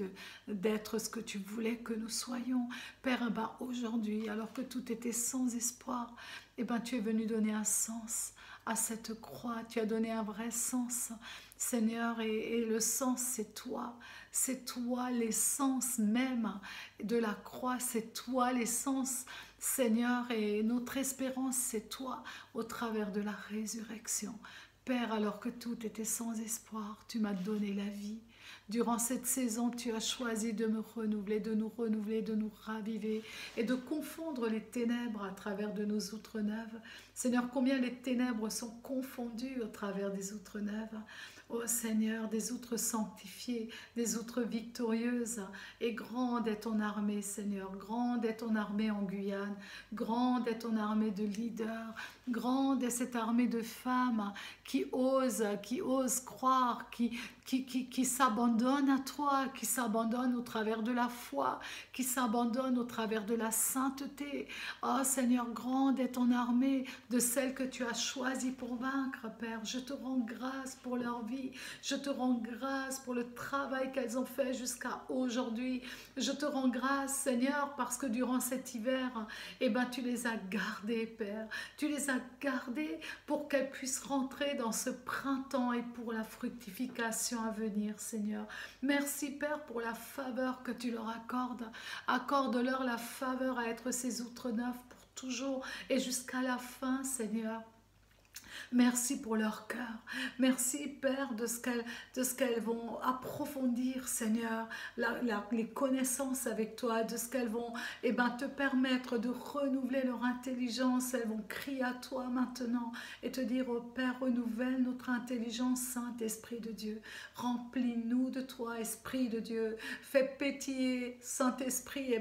d'être ce que tu voulais que nous soyons. Père, aujourd'hui, alors que tout était sans espoir, tu es venu donner un sens à cette croix, tu as donné un vrai sens, Seigneur, et le sens, c'est toi l'essence même de la croix, c'est toi l'essence, Seigneur, et notre espérance, c'est toi au travers de la résurrection. Père, alors que tout était sans espoir, tu m'as donné la vie. Durant cette saison, tu as choisi de me renouveler, de nous raviver et de confondre les ténèbres à travers de nos outres neuves. Seigneur, combien les ténèbres sont confondues au travers des outres neuves. Ô Seigneur, des outres sanctifiées, des outres victorieuses, et grande est ton armée, Seigneur, grande est ton armée en Guyane, grande est ton armée de leaders, grande est cette armée de femmes qui osent croire, qui s'abandonnent à toi, qui s'abandonnent au travers de la foi, qui s'abandonnent au travers de la sainteté. Oh Seigneur, grande est ton armée de celles que tu as choisies pour vaincre, Père. Je te rends grâce pour leur vie. Je te rends grâce pour le travail qu'elles ont fait jusqu'à aujourd'hui. Je te rends grâce, Seigneur, parce que durant cet hiver, tu les as gardées, Père. Tu les as gardées pour qu'elles puissent rentrer dans ce printemps et pour la fructification à venir, Seigneur. Merci, Père, pour la faveur que tu leur accordes. Accorde-leur la faveur à être ces outres neufs pour toujours et jusqu'à la fin, Seigneur. Merci pour leur cœur. Merci, Père, de ce qu'elles vont approfondir, Seigneur, les connaissances avec toi, de ce qu'elles vont te permettre de renouveler leur intelligence. Elles vont crier à toi maintenant et te dire, oh Père, renouvelle notre intelligence, Saint-Esprit de Dieu. Remplis-nous de toi, Esprit de Dieu. Fais pétiller, Saint-Esprit,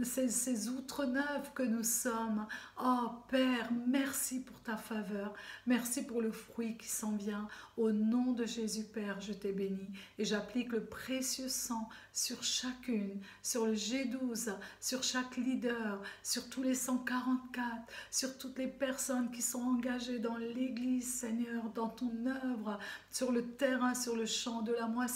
ces outres neuves que nous sommes. Oh Père, merci pour ta faveur. Merci pour le fruit qui s'en vient. Au nom de Jésus, Père, je t'ai béni. Et j'applique le précieux sang sur chacune, sur le G12, sur chaque leader, sur tous les 144, sur toutes les personnes qui sont engagées dans l'Église, Seigneur, dans ton œuvre, sur le terrain, sur le champ de la moisson.